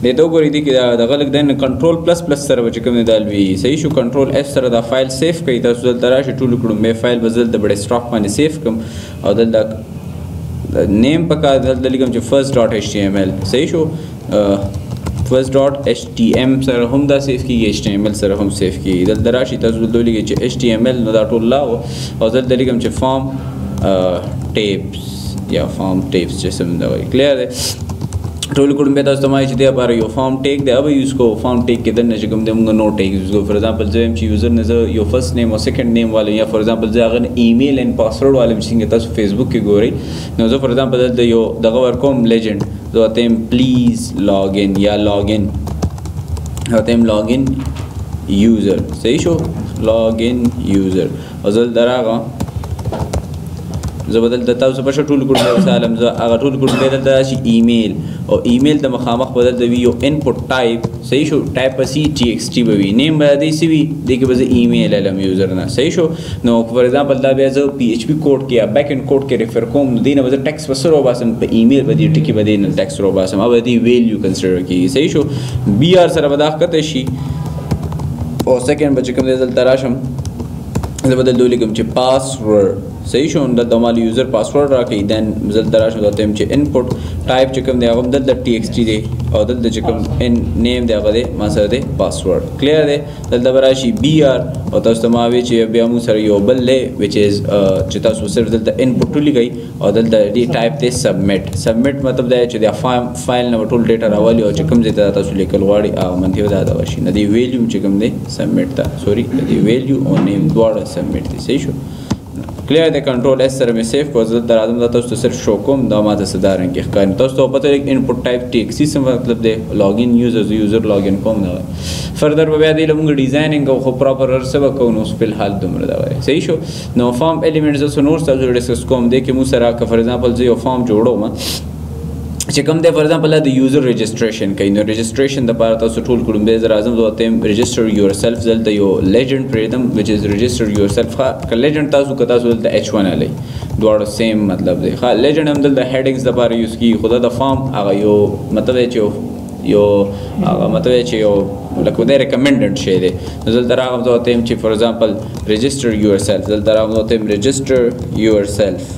دې ته وګورئ دې کې دغه لږ دی کنټرول پلس پلس سره به چې کوم دی دا لوي صحیح شو کنټرول اف سره دا فایل سیف کوي تاسو دلته راشئ ټولو کړو مې فایل به زه دلته بډې سټاک باندې سیف کړم او دلته نیم پکار دلته لیکم چې فرست ډاټ ایچ ټي ایم ایل صحیح شو فرست ډاټ ایچ ټي ایم سره هم دا سیف کېږي ایچ ټي ایم ایل سره هم سیف کېږي دلته راشئ تاسو دلته ولیکئ چې ایچ ټي ایم ایل نو دا ټول لا او دلته لیکم چې فارم ټیپس یا فارم ټیپس چې څه دا وایي کلیر دی ټول کوم به تاسو ته مایي چې دی لپاره یو فارم ټیک دی به یوز کوو فارم ټیک کې دننه چې کوم دی موږ نو ټیک یوز کوو فار ایگزامپل زه یم چې یوزر نه زه یو فرست نیم او سیکنډ نیم والم یا فار ایگزامپل زه هغه ایمیل اینډ پاسورډ والم چې څنګه تاسو فیسبوک کې ګورئ نو زه فار ایگزامپل دلته یو دغه ورکوم لیجنډ زه ورته یم پلیز لاګ ان یا لاګ ان ورته یم لاګ ان یوزر صحیح شو لاګ ان یوزر او زه دلته راغلم زه به دلته تاسو په ټول کړو مثال زه هغه ټول کړو دلته راشي ایمیل او ایمیل د مخامخ بدل د وی یو انپوټ ټایپ صحیح شو ټایپ په سی ټی ایکس ټی به وي نیم به دی سی وي دی کې به زه ایمیل علم یوزر نه صحیح شو نو فار ایگزامپل دا بیا زه پی ایچ پی کوډ کې یا بیک اینڈ کوډ کې ریفر کوم نو دی نه به زه ټیکس وسره وباسم په ایمیل به دی ټکی به دی نه ټیکس وباسم او به دی ویلیو کنسیډر کیږي صحیح شو بی آر سره به دا ښکته شي او سیکنډ به چې کوم دی دلته راشم زه به دلته ولیکم چې پاسورډ صحیح شو دلته مال یوزر پاسورډ راکړي دین زه دلته راشم دلته یم چې انپوټ ټایپ چې کوم دی هغه دلته ټي ایکس ټي دی او دلته چې کوم ان نیم دی هغه دی ما سره دی پاسورډ کلیر دی دلته به راشي بی آر او تاسو ته ما وایي چې بیا موږ سره یو بل دی وچ از چې تاسو صرف دلته انپوټ ولیکئ او دلته دی ټایپ دی سبمیټ سبمیټ مطلب دا چې د فایل نه ټول ډیټا راولي او چې کوم ځای ته تاسو لیکل غواړئ هغه منتهی دا دا وشي نه دی ویلیو چې کوم دی سبمیټ ته سوري دی ویلیو او نیم دواړه سبمیټ دي صحیح شو کلیر دی کنټرول اس سره مې سیف کو زه در اعظم دا تاسو ته صرف شو کوم دا ماته څه دا رنګ کې ښکاري تاسو ته پته لګي انپوټ ټایپ ټي ایکس سی مطلب دی لاګ ان یوزر لاګ ان کوم دا فردر به بیا دی موږ ډیزاینینګ او خو پراپر ارسه وکړو نو په الحال دومره دا وایي صحیح شو نو فارم الیمنټس اوس نور تاسو ډیسکس کوم دی کې موږ سره فار ایگزامپل زه یو فارم جوړوم چې کوم دی فار ایگزامپل د یوزر رجسټریشن کوي نو رجسټریشن د لپاره تاسو ټول کړم به زه راځم دوه تیم رجسټر یور سیلف دلته یو لیجنډ پریدم وچ از رجسټر یور سیلف ک لیجنډ تاسو که تاسو دلته اچ 1 علی دواړه سیم مطلب دی ښه لیجنډ هم دلته هیډینګز د لپاره یوز کی خدا د فارم هغه یو مطلب چې یو هغه مطلب چې یو لکه د ریکمندډ شی دی دلته راغم دوه تیم چې فار ایگزامپل رجسټر یور سیلف دلته راغم دوه تیم رجسټر یور سیلف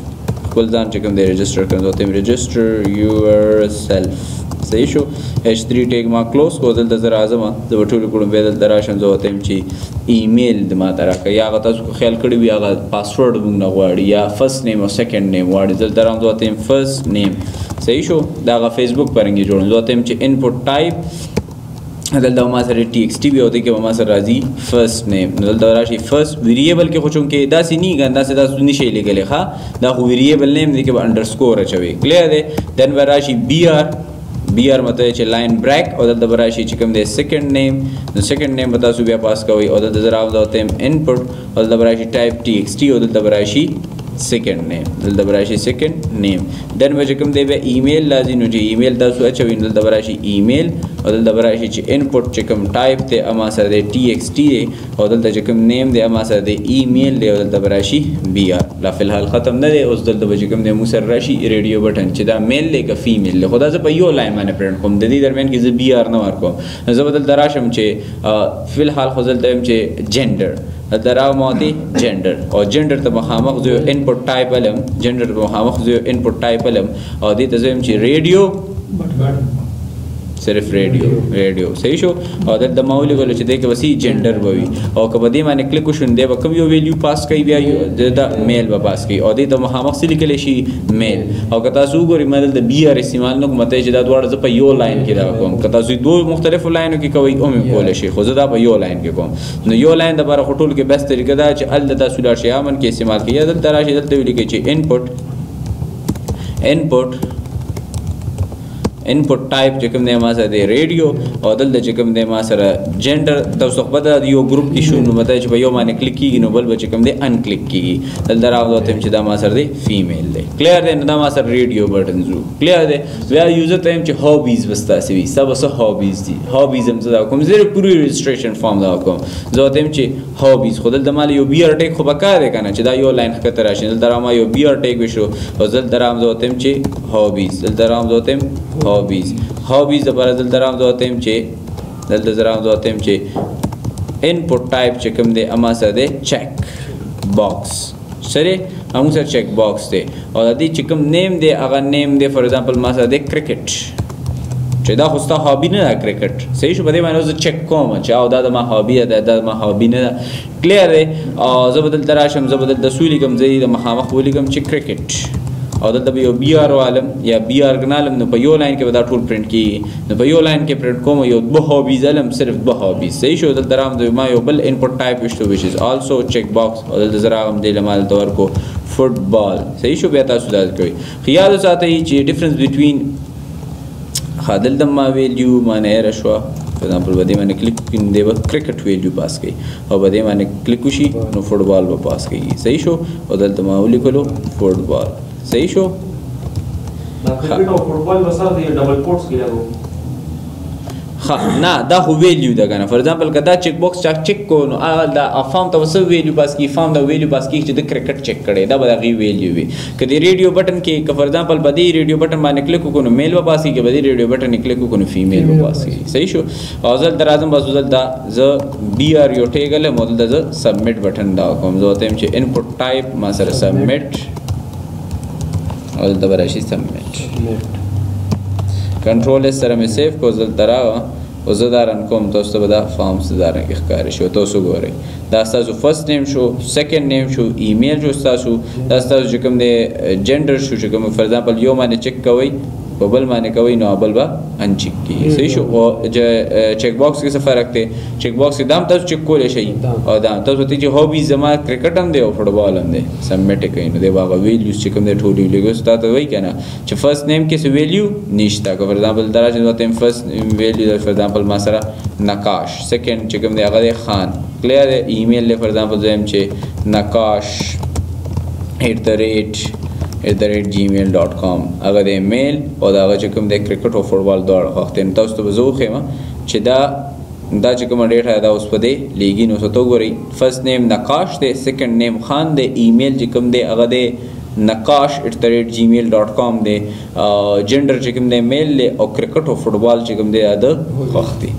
خپل ځان چې کوم دی رجسټر کړم دوه تیم رجسټر یور سیلف صحیح شو h3 ټیګ ما کلوز کو دلته زه راځم زه به ټولو کړم بیا دلته راشم زه ورته یم چې ایمیل د ماته راکړه یا هغه تاسو خیال کړي وي هغه پاسورډ موږ نه غواړي یا فرست نیم او سیکنډ نیم غواړي دلته رام زه ورته یم فرست نیم صحیح شو دا هغه فیسبوک پرنګې جوړم زه ورته یم چې انپوټ ټایپ دلته ما سره ټي ایکس ټي بیا دی کې ما سره راځي فرست نیم دلته راشي فرست ویریبل کې خو چون کې داسې نه ګندا سه تاسو نشئ لیکلی ښه دا خو ویریبل نیم دی کې به انډرسکور اچوي کلیر دی دین به راشي بی آر مطلب چې لاین بریک او دلته به راشي چې کوم دی سیکنډ نیم نو سیکنډ نیم به تاسو بیا پاس کوئ او دلته زه راوځم انپوټ او دلته به راشي ټایپ ټي ایکس ټي او دلته به راشي سیکنډ نیم دلته به راشي سیکنډ نیم دین به چې کوم دی بیا ایمیل لازم نو چې ایمیل تاسو اچوئ نو دلته به راشي ایمیل او دلته به راشي چې انپوټ چې کوم ټایپ دی اما سره دی ټي ایکس ټي دی او دلته چې کوم نیم دی اما سره دی ایمیل دی او دلته به راشي بی آر لا فی الحال ختم نه دی اوس دلته به چې کوم دی موږ سره راشي ریډیو بټن چې دا میل دی که فیمیل دی خو دا زه په یو لاین باندې پرنټ کوم د دې درمیان کې زه بی آر نه ورکوم زه به دلته راشم چې فی الحال خو دلته یم چې جینډر دلته راوماتې جینډر او جینډر ته مخامخ زه انپوټ ټایپ علم جینډر ته مخامخ زه انپوټ ټایپ علم او دې ته زه یم چې ریډیو صرف ریډیو صحیح شو او دلته ما ولیکلو چې دی کې وسی جینډر به وي او که په دې باندې کلیک وشو نو دی به کوم یو ویلیو پاس کوي بیا دا میل به پاس کوي او دې ته مخامخ څه لیکلی شي میل او که تاسو وګورئ ما دلته بی آر استعمال نه کوم مته چې دا دواړه زه په یو لاین کې دا کوم که تاسو دوه مختلفو لاینو کې کوئ هم یې کولی شي خو زه دا په یو لاین کې کوم نو یو لاین دپاره خو ټولو کې بیسټ طریقه دا چې هلته تاسو لاړ شئ امن کې استعمال کړئ یا دلته راشئ دلته ولیکئ چې انپوټ ټایپ چې کوم دی ما سره دی ریډیو او دلته چې کوم دی ما سره جینډر تاسو خو به یو ګروپ کې شو نو مطلب چې په یو باندې کلیک کېږي نو بل به چې کوم دی ان کلیک کېږي دلته راوځم چې دا ما سره دی فیمیل دی کلیر دی نو دا ما سره ریډیو بټن زو کلیر دی بیا یوزر ته یم چې هابیز بس تاسې وي ستا به څه هابیز دي هابیز هم زه دا کوم زه پوری رجسټریشن فارم دا کوم زه ورته یم چې هابیز خو دلته ما یو بی آر ټیک خو پکار دی که نه چې دا یو لاین ښکته راشي دلته را ما یو بی آر ټیک وشو او دلته را هم زه ورته یم چې هابیز دلته را هم زه ورته یم هابیز لپاره دلته راوځو تم چې دلته زه راوځو تم چې input type چې کوم دی اما سره دی check box سره همون سره check box دی او د دې چې کوم نیم دی هغه نیم دی فور ایگزامپل ما سره دی کرکټ چې دا خو ستا هابي نه ده کرکټ صحیح شو په دې باندې زه چک کوم چې او دا د ما هابي ده دا د ما هابي نه ده کلیر دی او زه به دلته راشم زه به دلته څه ولیکم زه د مخامخ ولیکم چې کرکټ او دلته به یو بي آر والم یا بي آر ګنالم نو په یو لاین کې به دا ټول پرنټ کېږي نو په یو لاین کې پرنټ کوم یو دوه هابیز علم صرف دوه هابیز صحیح شو دلته رام ما یو بل انپوټ ټایپ وشتو وچ از آلسو چک باکس او دلته زه راغم دې له ما دلته ورکو فوټبال صحیح شو بیا تاسو دا کوئ خیال وساتئ چې ډفرنس بټوین دلته ما ویلیو معنی ایره شوه فور ایگزامپل په دې باندې کلیک دی به کرکټ ویلیو پاس کوي او په دې باندې کلیک وشي نو فوټبال به پاس کوي صحیح شو او دلته ما ولیکلو فوټبال صحیح شو کرکټ او فوټبال وسره دی ډبل کوټس کې لګو نه دا خو ویلیو ده کنه فور ایگزامپل کدا چک باکس چک کو نو دا فارم ته وسو ویلیو پاس کی فارم دا ویلیو پاس کی چې د کرکټ چک کړي دا به غي ویلیو وي کدی ریډیو بٹن کې فور ایگزامپل بدی ریډیو بٹن باندې کلیک کو نو میل و پاس کی بدی ریډیو بٹن کلیک کو نو فیمیل و پاس کی صحیح شو او زل درازم بزل دا ز بی آر یو ټیګل مودل د سبمټ بٹن دا کوم زه ته چې انپوټ ټایپ ما سره سبمټ او د براشي سبمټ کنټرول سره مې سیو کو زل درا او زه دا رن کوم تاسو ته به دا فارم څه دا رنګ ښکاري شو تاسو ګورئ دا ستاسو فرست نیم شو سیکنډ نیم شو ایمیل شو ستاسو دا ستاسو چې کوم دی جنډر شو چې کوم فور ایگزامپل یو باندې چک کوئ په بل باندې کوئ نو بل به انچک کېږي صحیح شو او چک باکس کې څه فرق دی چک باکس کې دا هم تاسو چک کولی شئ او دا تاسو ته چې هابي زما کرکټ هم دی او فوټبال هم دی سبمټ یې کوئ نو دی به هغه ویلیوز چې کوم دی ټول ویلیوز تا ته وایي که نه چې فرست نیم کې څه ویلیو نشته که فور ایگزامپل دا چې ته فرست ویلیو فور ایگزامپل ما سره نقاش سیکنډ چې کوم دی هغه دی خان کلیر دی ایمیل دی فور ایگزامپل زه یم چې نقاش @gmail.com هغه د ایمیل او دا هغه چې کوم د کرکټ او فوټبال دواړه وخت تاسو ته به زه وښیم چې دا چې کومه ډیټا ده اوس په دې لیږي نو ته وګورئ فرست نیم نقاش دی سیکنډ نیم خان دی ایمیل چې کوم دی هغه دی نقاش @gmail.com دی جنډر چې کوم دی میل دی او کرکټ او فوټبال چې کوم دی د وخت دی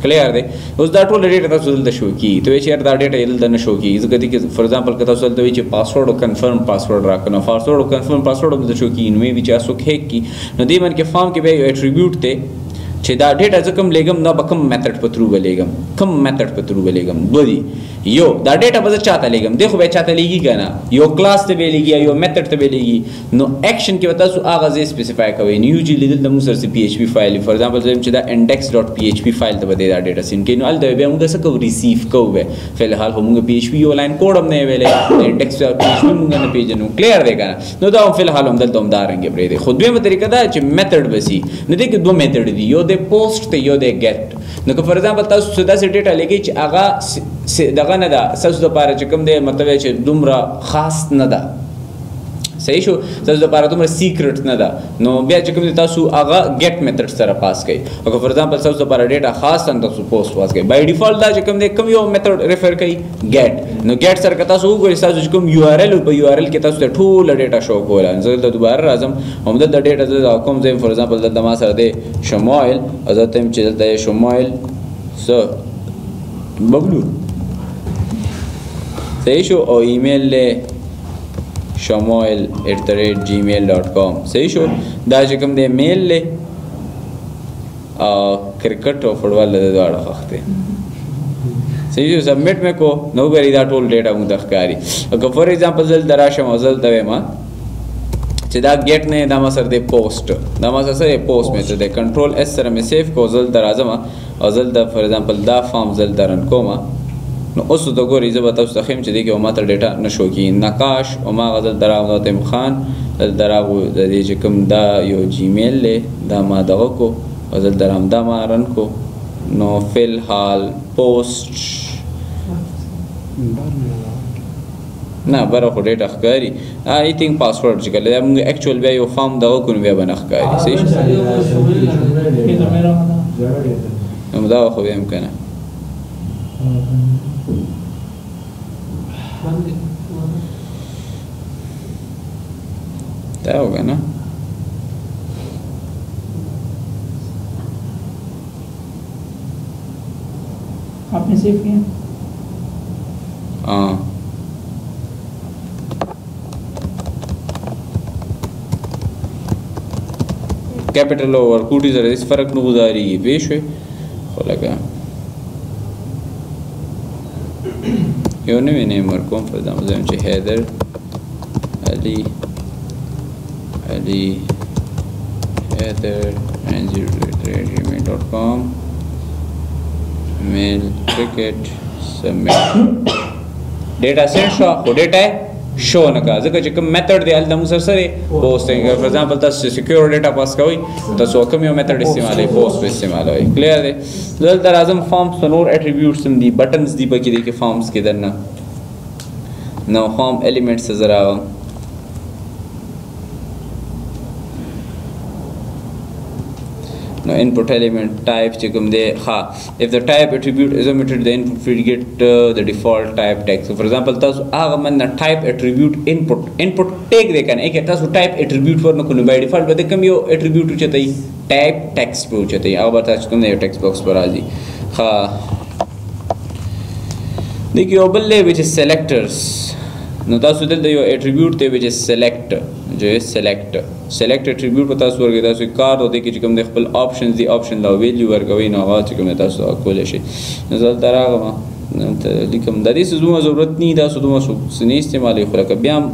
کلیر دی اوس دا ټول ډیټا تاسو دلته شو کی ته چې دا ډیټا دلته نه شو کی ځکه چې فور ایگزامپل که تاسو دلته وی چې پاسورډ او کنفرم پاسورډ راکنه پاسورډ او کنفرم پاسورډ دلته شو کی نو مې چې تاسو هیک کی نو دې باندې فارم کې به یو اټریبیوټ ته چې دا ډیټا ځکه لګم نه بکم میثډ په تھرو ولېګم کم میثډ په تھرو ولېګم دوی یو دا ډیټا به چاته لګم دغه به چاته لګي کنه یو کلاس ته به لګي یو میثډ ته به لګي نو اکشن کې وتا سو اغاز سپیسیفای کوي نیو جی لیدل د موږ سره پی ایچ پی فایل فور ایگزامپل زم چې دا index.php فایل ته بده دا ډیټا سین کې نو ال د به موږ څه کو ریسیو کوو فل حال هم موږ پی ایچ پی یو لاین کوډ هم نه ویلې index.php موږ نه پیژنو کلیر دی کنه نو دا فل حال هم دلته هم دارنګ بری دی خو دویمه طریقه دا چې میثډ بسی نه دی کې دوه میثډ دی یو د پوسټ ته یو د ګیټ نو که فور ایگزامپل تاسو ساده سي ډیټا لګی چې هغه دغه نه ده تاسو لپاره چې کوم دی مطلب چې دومره خاص نه ده صحیح شو تاسو لپاره دومره سیکرټ نه ده نو بیا چې کوم دی تاسو هغه ګیټ میثډ سره پاس کړئ او که فور ایگزامپل تاسو لپاره ډیټا خاص نه تاسو پوسټ پاس کړئ بای ډیفالت دا چې کوم دی کوم یو میثډ ریفر کړئ ګیټ نو ګیټ سره که تاسو وګورئ تاسو چې کوم یو آر ال په یو آر ال کې تاسو ته ټول ډیټا شو کوله زه دلته دوباره راځم هم دلته ډیټا زه کوم زم فور ایگزامپل دلته ما سره دی شمایل ازته چې دلته شمایل س بغلو صحیح شو او ایمیل له shamail@gmail.com صحیح شو دا چې کوم دی میل له کرکټ او فوټبال له دواړه وخت صحیح شو سبمټ مې کو نو غری دا ټول ډیټا مو ښکاری اګه فور ایگزامپل زل دراشم ازل دوی ما چې دا ګیټ نه دا ما سره دی پوسټ دا ما سره پوسټ مې ته دی کنټرول اس سره مې سیو کو زل درازم ازل دا فور ایگزامپل دا فارم زل درن کوما نو اوس د ګوري زه به تاسو ته خیم چې دی کې ما ته ډیټا نشو کی نقاش او ما غزل دراو تم خان دراو د دې چې کوم دا یو جیمیل له دا ما دغه کو غزل درام دا ما رن کو نو فل حال پوسټ نه بره خو ډیټا ښکاري آی تھنک پاسورډ چې کله موږ اکچوال بیا یو فارم دغه کو بیا بنه ښکاري صحیح نو دا خو هم کنه دا وګا نه आपने सेव किया कैपिटल और कूटी जरा इस फर्क न गुजारी पेश है लगा यो ने मैंने मरकोम फॉर एग्जांपल जो हैदर अली हैदर @gmail.com मेल क्रिकेट सबमिट डेटा सेट शो को डेटा शो न का ځکه چې کوم میثड دی ال د موږ سره پوسټینګ فور ایگزامپل تاسو سکیور ډیټا پاس کوئ تاسو کوم یو میثड استعمالوي پوسټ استعمالوي کلیر دی دلته راځم فارمز ته نور اټریبیوټس هم دي بټنز دي پکې دي کې فارمز کې درنه نو فارم الیمنټس زرا no input element type chikum de ha if the type attribute is omitted the input will get the default type text so for example tas aga man na type attribute input take de kan ek tas type attribute for no by default bade kam yo attribute chatai type text pe chatai aga bata chikum ne text box par aaji ha dekhiye oballe which is selectors no tasu de yo attribute te which is select जो है select attribute पता सु वर्ग तासु कार होते कि चिकम देख पल ऑप्शंस दी ऑप्शन ला वैल्यू वर्ग वही ना वा चिकम तासु कोले शे नजर तरागमा लिकम ददी सुजुमा जरूरत नहीं दा सुजुमा सुने इस्तेमाल खरा कब्याम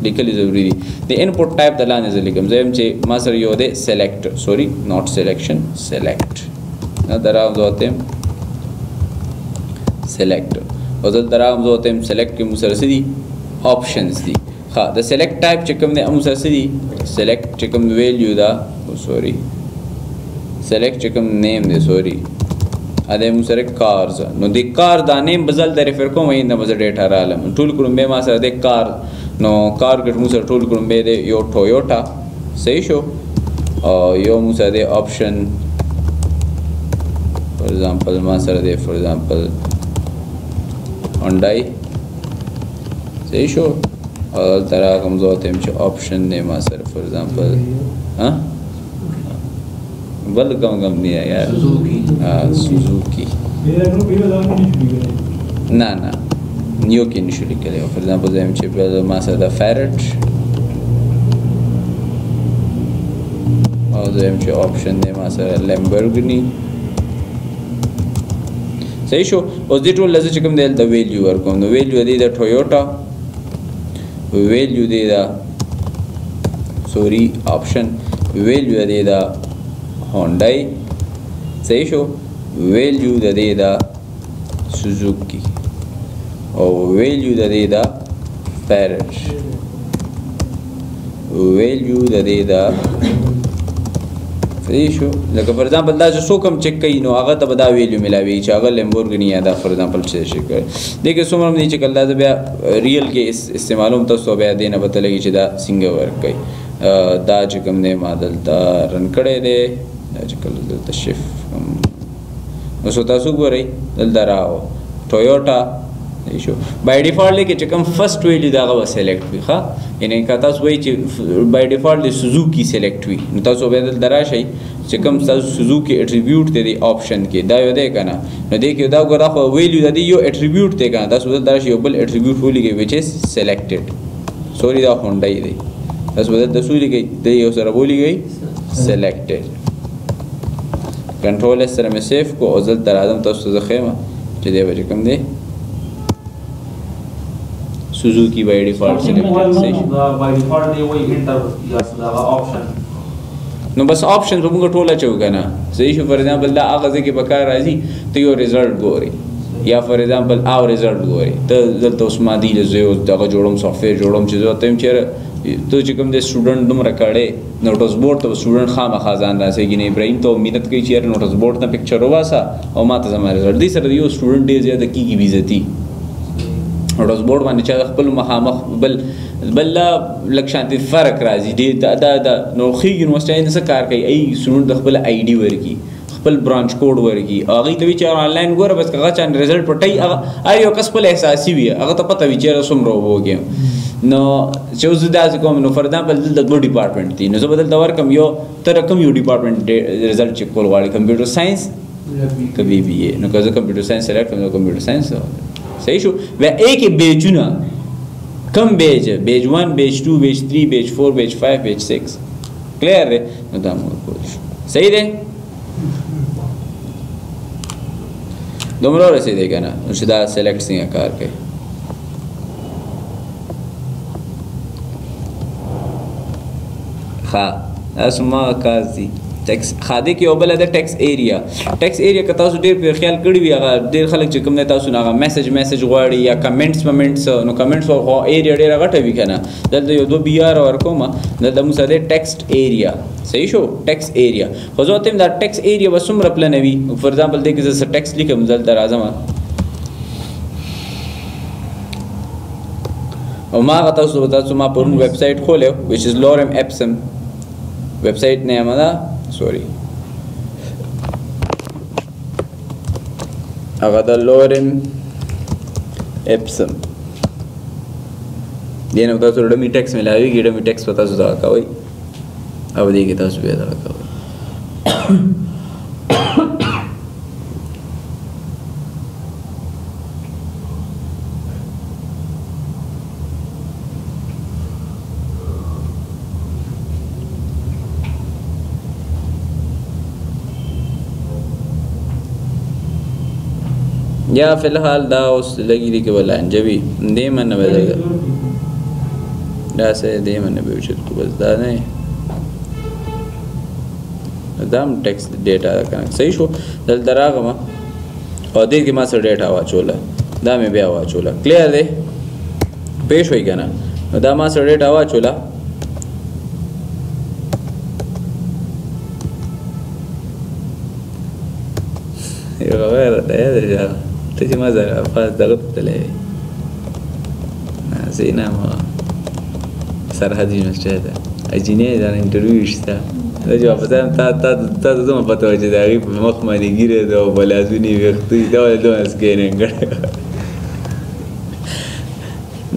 लिखली जरूरी दी द इनपुट टाइप द लाने ज लिकम जेम चे मासर यो दे select sorry not selection select ना दराव जोते सेलेक्ट और दराव जोते सेलेक्ट के मुसरसदी ऑप्शंस दी हाँ the select type चिकम ने अमुसा सिदी select चिकम value दा sorry select चिकम name दे sorry अदे मुसरे cars नो दे car दा name बदल दे रेफर को वही ना बदल डेटा रालम टूल कुरुम्बे मासर दे car नो car के मुसर टूल कुरुम्बे दे यो टोयोटा सही शो और यो मुसर दे option for example मासर दे for example Hyundai सही शो और तरह कमजोर थे मुझे ऑप्शन ने मासर फॉर एग्जांपल हाँ बल कम नहीं है यार सुजुकी ना न्यू की निशुली के लिए फॉर एग्जांपल जैसे मुझे पहले मासर द फेरेट और जैसे मुझे ऑप्शन ने मासर लैम्बोर्गिनी सही शो उस दिन टूल लज़े चिकम देल the value work the value they the Toyota value दे दा sorry option value दे दा Hyundai सही शो value दे दा Suzuki और value दे दा Ferrari value दे दा सही शो लगा फॉर एग्जांपल दा जो सो कम चेक कई नो आगा तब दा वैल्यू मिलावी च आगा लैम्बोर्गिनी या दा फॉर एग्जांपल चेक कर देखिए सोमरम नीचे कल दा बया रियल के इस्तेमालों तो सो बया देना पता लगी च दा सिंगल वर्क कई दा च कम ने मादल दा रन कड़े दे दा च कल दल तशफ सो तासु गोरे दल दराओ टोयोटा इशू बाय डिफॉल्ट लेके चकम फर्स्ट वैल्यू दागा वा सेलेक्ट भी खा इन्हें का तास वही by default they Suzuki select हुई न तास बेदल दराशई चकम तास सुजुकी एट्रीब्यूट दे ऑप्शन के दा यो दे कना न देखियो दा गरा खो वैल्यू दा यो एट्रीब्यूट दे कना तास बेदल दराश यो बल एट्रीब्यूट बोली गई व्हिच इज सिलेक्टेड सॉरी दा Hyundai दे तास बेदल दसूली गई दे यो सरा बोली गई सिलेक्टेड कंट्रोल एस सर में सेव को ओजल दरादम तास जखेमा जे वजह कम दे सुजुकी बाय डिफॉल्ट सिलेक्टेड सही बाय डिफॉल्ट दे वही इंटर या सदा ऑप्शन नो बस ऑप्शन तो मुंगा टोला चौका ना सही शो फॉर एग्जांपल दा आगाजे के बकार राजी तो यो रिजल्ट गोरी या फॉर एग्जांपल आव रिजल्ट गोरी तो उसमा दी जो दा जोड़म सॉफ्टवेयर जोड़म चीजो तम चेर तो चिकम दे स्टूडेंट दुम रकाड़े नोटिस बोर्ड तो स्टूडेंट खाम खाजान रासे कि नहीं इब्राहिम तो मिन्नत कई चेर नोटिस बोर्ड ना पिक्चर होवा सा और माता हमारे रिजल्ट दी सर यो स्टूडेंट दे ज्यादा की बेइज्जती नोटिस बोर्ड बांधे चाहे खपल महामख बल लक्षांति फर्क राजी दे दा नोखी यूनिवर्सिटी ने सकार कई आई स्टूडेंट खपल आईडी वर्की खपल ब्रांच कोड वर्की आगे तो विचार ऑनलाइन गोर बस का चान रिजल्ट पटई आयो कसपल एहसासी भी अगर तो पता विचार सुमरो हो गया नो चौजुदा को नो फॉर एग्जांपल द डिपार्टमेंट थी नो बदल दवर कम यो तर कम यो डिपार्टमेंट रिजल्ट चेक कोल वाले computer science که بی بی ای نو که زه کمپیوټر ساینس سلیکټ کړم نو کمپیوټر ساینس صحیح شو بیا ای کې بیجونه کم بیج بیج 1 بیج 2 بیج 3 بیج 4 بیج 5 بیج 6 کلیر دی نو دا مو ورکول شو صحیح دی دومره رسېدی که نه نو چې دا سلیکټ څنګه کار کوي ښه دا زما کار دي ټیکس خاده کې یو بله ده ټیکس ایریا ټیکس ایریا که تاسو ډېر پرې خیال کړي وي هغه ډېر خلک چې کوم دی تاسو نه هغه میسج غواړي یا کمنټس نو کمنټس خو ایریا ډېره غټه وي که نه دلته یو 2 بي آر ورکوم دلته موږ سره دی ټیکسټ ایریا صحیح شو ټیکس ایریا خو زه ورته دا ټیکس ایریا به څومره پلنه وي فار ایگزامپل دی کې زه ټیکس لیکم دلته راځم او ما هغه تاسو ما پرون ویب سایټ خولی which is lorem ipsum ویب سایټ نیم ده سوري هغه د lorem ipsum دې نه تاسو ډمی ټیکس ملاویږي ډمی ټیکس په تاسو دغه کوئ او دې کې تاسو بیا دغه کوئ یا فی الحال دا اوس لګي دي کې ولانجه وي دې منه به دا سه دې منه به وشت کو بس دا نه دام ټیکس ډیټا کنه صحیح شو دل دراغه ما او دې کې ما سره ډیټا واچوله دا مې بیا واچوله کلیر دی پېښ وای کنه دا ما سره ډیټا واچوله یو غوړ دی ته چې ما زه فاز دغه ته تللی وې زه نه ما سرحد یونیورسټۍ ته اجینې دا انټرویو شته زه جواب وایم تا ته زما پته وه چې د هغې په مخ باندې ږیره ده او بلازونې ویښتې دا ولې دومره سکینینګ کړی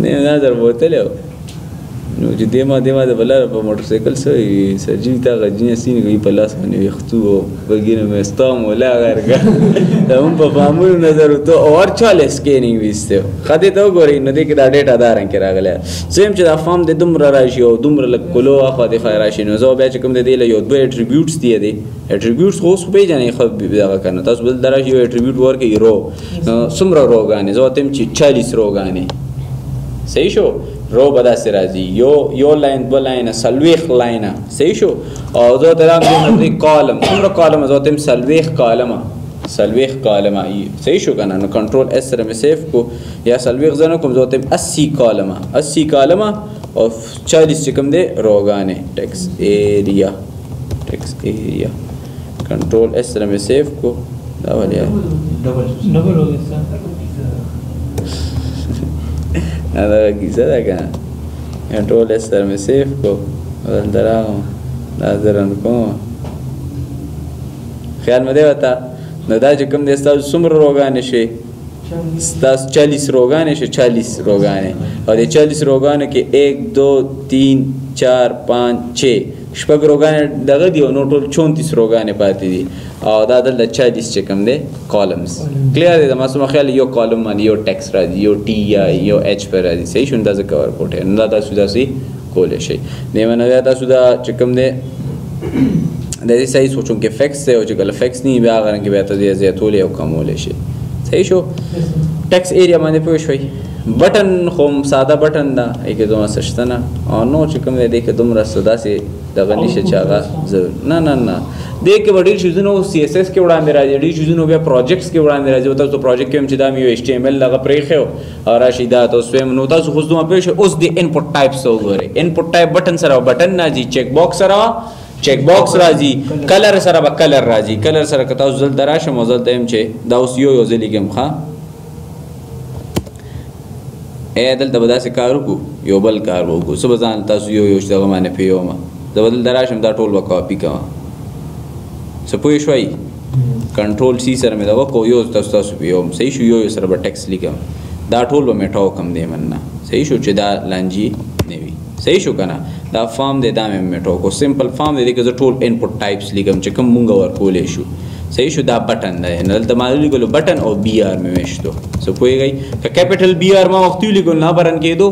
نه دا در بوتلی و نو چې دې ما د بلاره په موټرسایکل سوی سرجي تا غجینې سینې کوي په لاس باندې ویښتو او بګینه مې ستا مولا غرګه دا هم په فامونو نظر وته اور چاله سکینینګ ویسته خدای ته وګورئ نو دې کې دا ډیټا دا رنګ کې راغلی زم چې دا فارم د دومره راشي او دومره لږ کلو اخوا د خیر راشي نو زه بیا چې کوم د دې له یو دوه اټریبیوټس دی اټریبیوټس خو اوس پیژنئ خو دغه کنه تاسو بل دراشي یو اټریبیوټ ورکړئ رو څومره روګانې زه ورته چې 40 روګانې صحیح شو رو به داسې راځي یو لاین دوه لاینه څلوېښت لاینه صحیح شو او زه ورته راغلم کالم څومره کالمه زه ورته یم څلوېښت کالمه صحیح شو که نه نو کنټرول اس سره مې سیف کو یا 40 زه نه کوم زه ورته یم 80 کالمه او 40 چې کوم دی روګانې ټیکس ایریا کنټرول اس سره مې سیف کو دا ولې ډبل هو دا کیسه ده که کنټرول اس سره مې سیف کو دلته راغلم دا زه رن کوم خیال مې دی ورته نو دا چې کوم دی ستاسو څومره روګانې شي ستاسو 40 روګانې شي 40 روګانې او د 40 روګانو کې 1 2 3 4 5 6 شپږ روګانې دغه دي او نو ټول 34 روګانې پاتې دي او دا دلته 40 چې کوم دی کالمز کلیر دی زما څومره خیال یو کالم باندې یو ټیکس راځي یو ټي یا یو ایچ پر راځي صحیح شو دا زه کور کوټی نو دا تاسو داسې کولی شئ دې معنی بیا تاسو دا چې کوم دی د دې صحیح سوچون کې فکس دی او چې کله فکس نه وي بیا هغه رنګ بیا تاسو زیاتولی او کمولی شئ صحیح شو ټیکس ایریا باندې پوه شوئ بټن خو ساده بټن ده هغې کې دومره څه شته نه او نور چې کوم دی دې کې دومره څه داسې دغه نشته چې هغه نه دې کې به ډېر شیزونه CSS کې وړاندې راځي ډېر شیزونه بیا پروجیکټس کې وړاندې راځي او تاسو پروجیکټ کې هم چې دا مې یو HTML دغه پرېښی و او راشي دا تاسو ویم نو تاسو خو دومره پوه شئ اوس د انپوټ ټایپس وګورئ انپوټ ټایپ بټن سره بټن راځي چیک باکس سره چیک باکس راځي کلر سره به کلر راځي کلر سره که تاسو دلته راشم او دلته یم چې دا اوس یو ځای لیکم ښه دلته به داسې کار وکړو یو بل کار به وکړو څه به ځان تاسو یو چې دغه باندې پوهومه زه به دلته راشم دا ټول به کاپي کوم څه پوه شوئ کنټرول سی سره مې دغه کو یو تاسو پوهوم صحیح شو یو سره به ټیکس لیکم دا ټول به مې ټاو کم دی مننه صحیح شو چې دا لانجي نه وي صحیح شو که نه دا فارم دی دا مې ټاو کو سمپل فارم دی که زه ټول انپوټ ټایپس لیکم چې کوم مونږ ورکولی شو صحیح شو دا بٹن دی نو دلته ما لیکلو بٹن او بی آر مې میشتو سو پوهیږئ که کیپیټل بی آر ما وختي لیکل نه به رن کېدو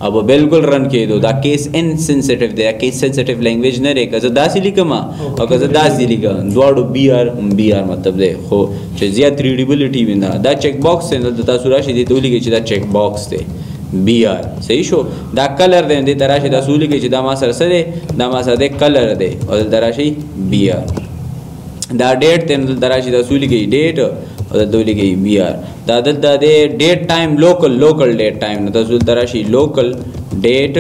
अब बिल्कुल रन کېدو دا کیس انسنسټیو دی کیس سنسټیو لینګویج نه لري که زه داسې لیکم او که زه داسې لیکم دواړو بی آر مطلب دی خو چې زیات ریډیبلیټي وي نه دا چیک باکس دی دلته تاسو راشئ دې ته ولیکئ چې دا چیک باکس دی بی آر صحیح شو دا کلر دی دې ته راشئ تاسو ولیکئ چې دا ما سره څه دی دا ما سره دی کلر دی او دلته راشئ بی آر دا ډیټ دی دلته راشئ تاسو ولیکئ ډیټ او دلته ولیکئ بی آر دا دلته دی ډیټ ټایم لوکل ډیټ ټایم تاسو دلته راشئ لوکل ډیټ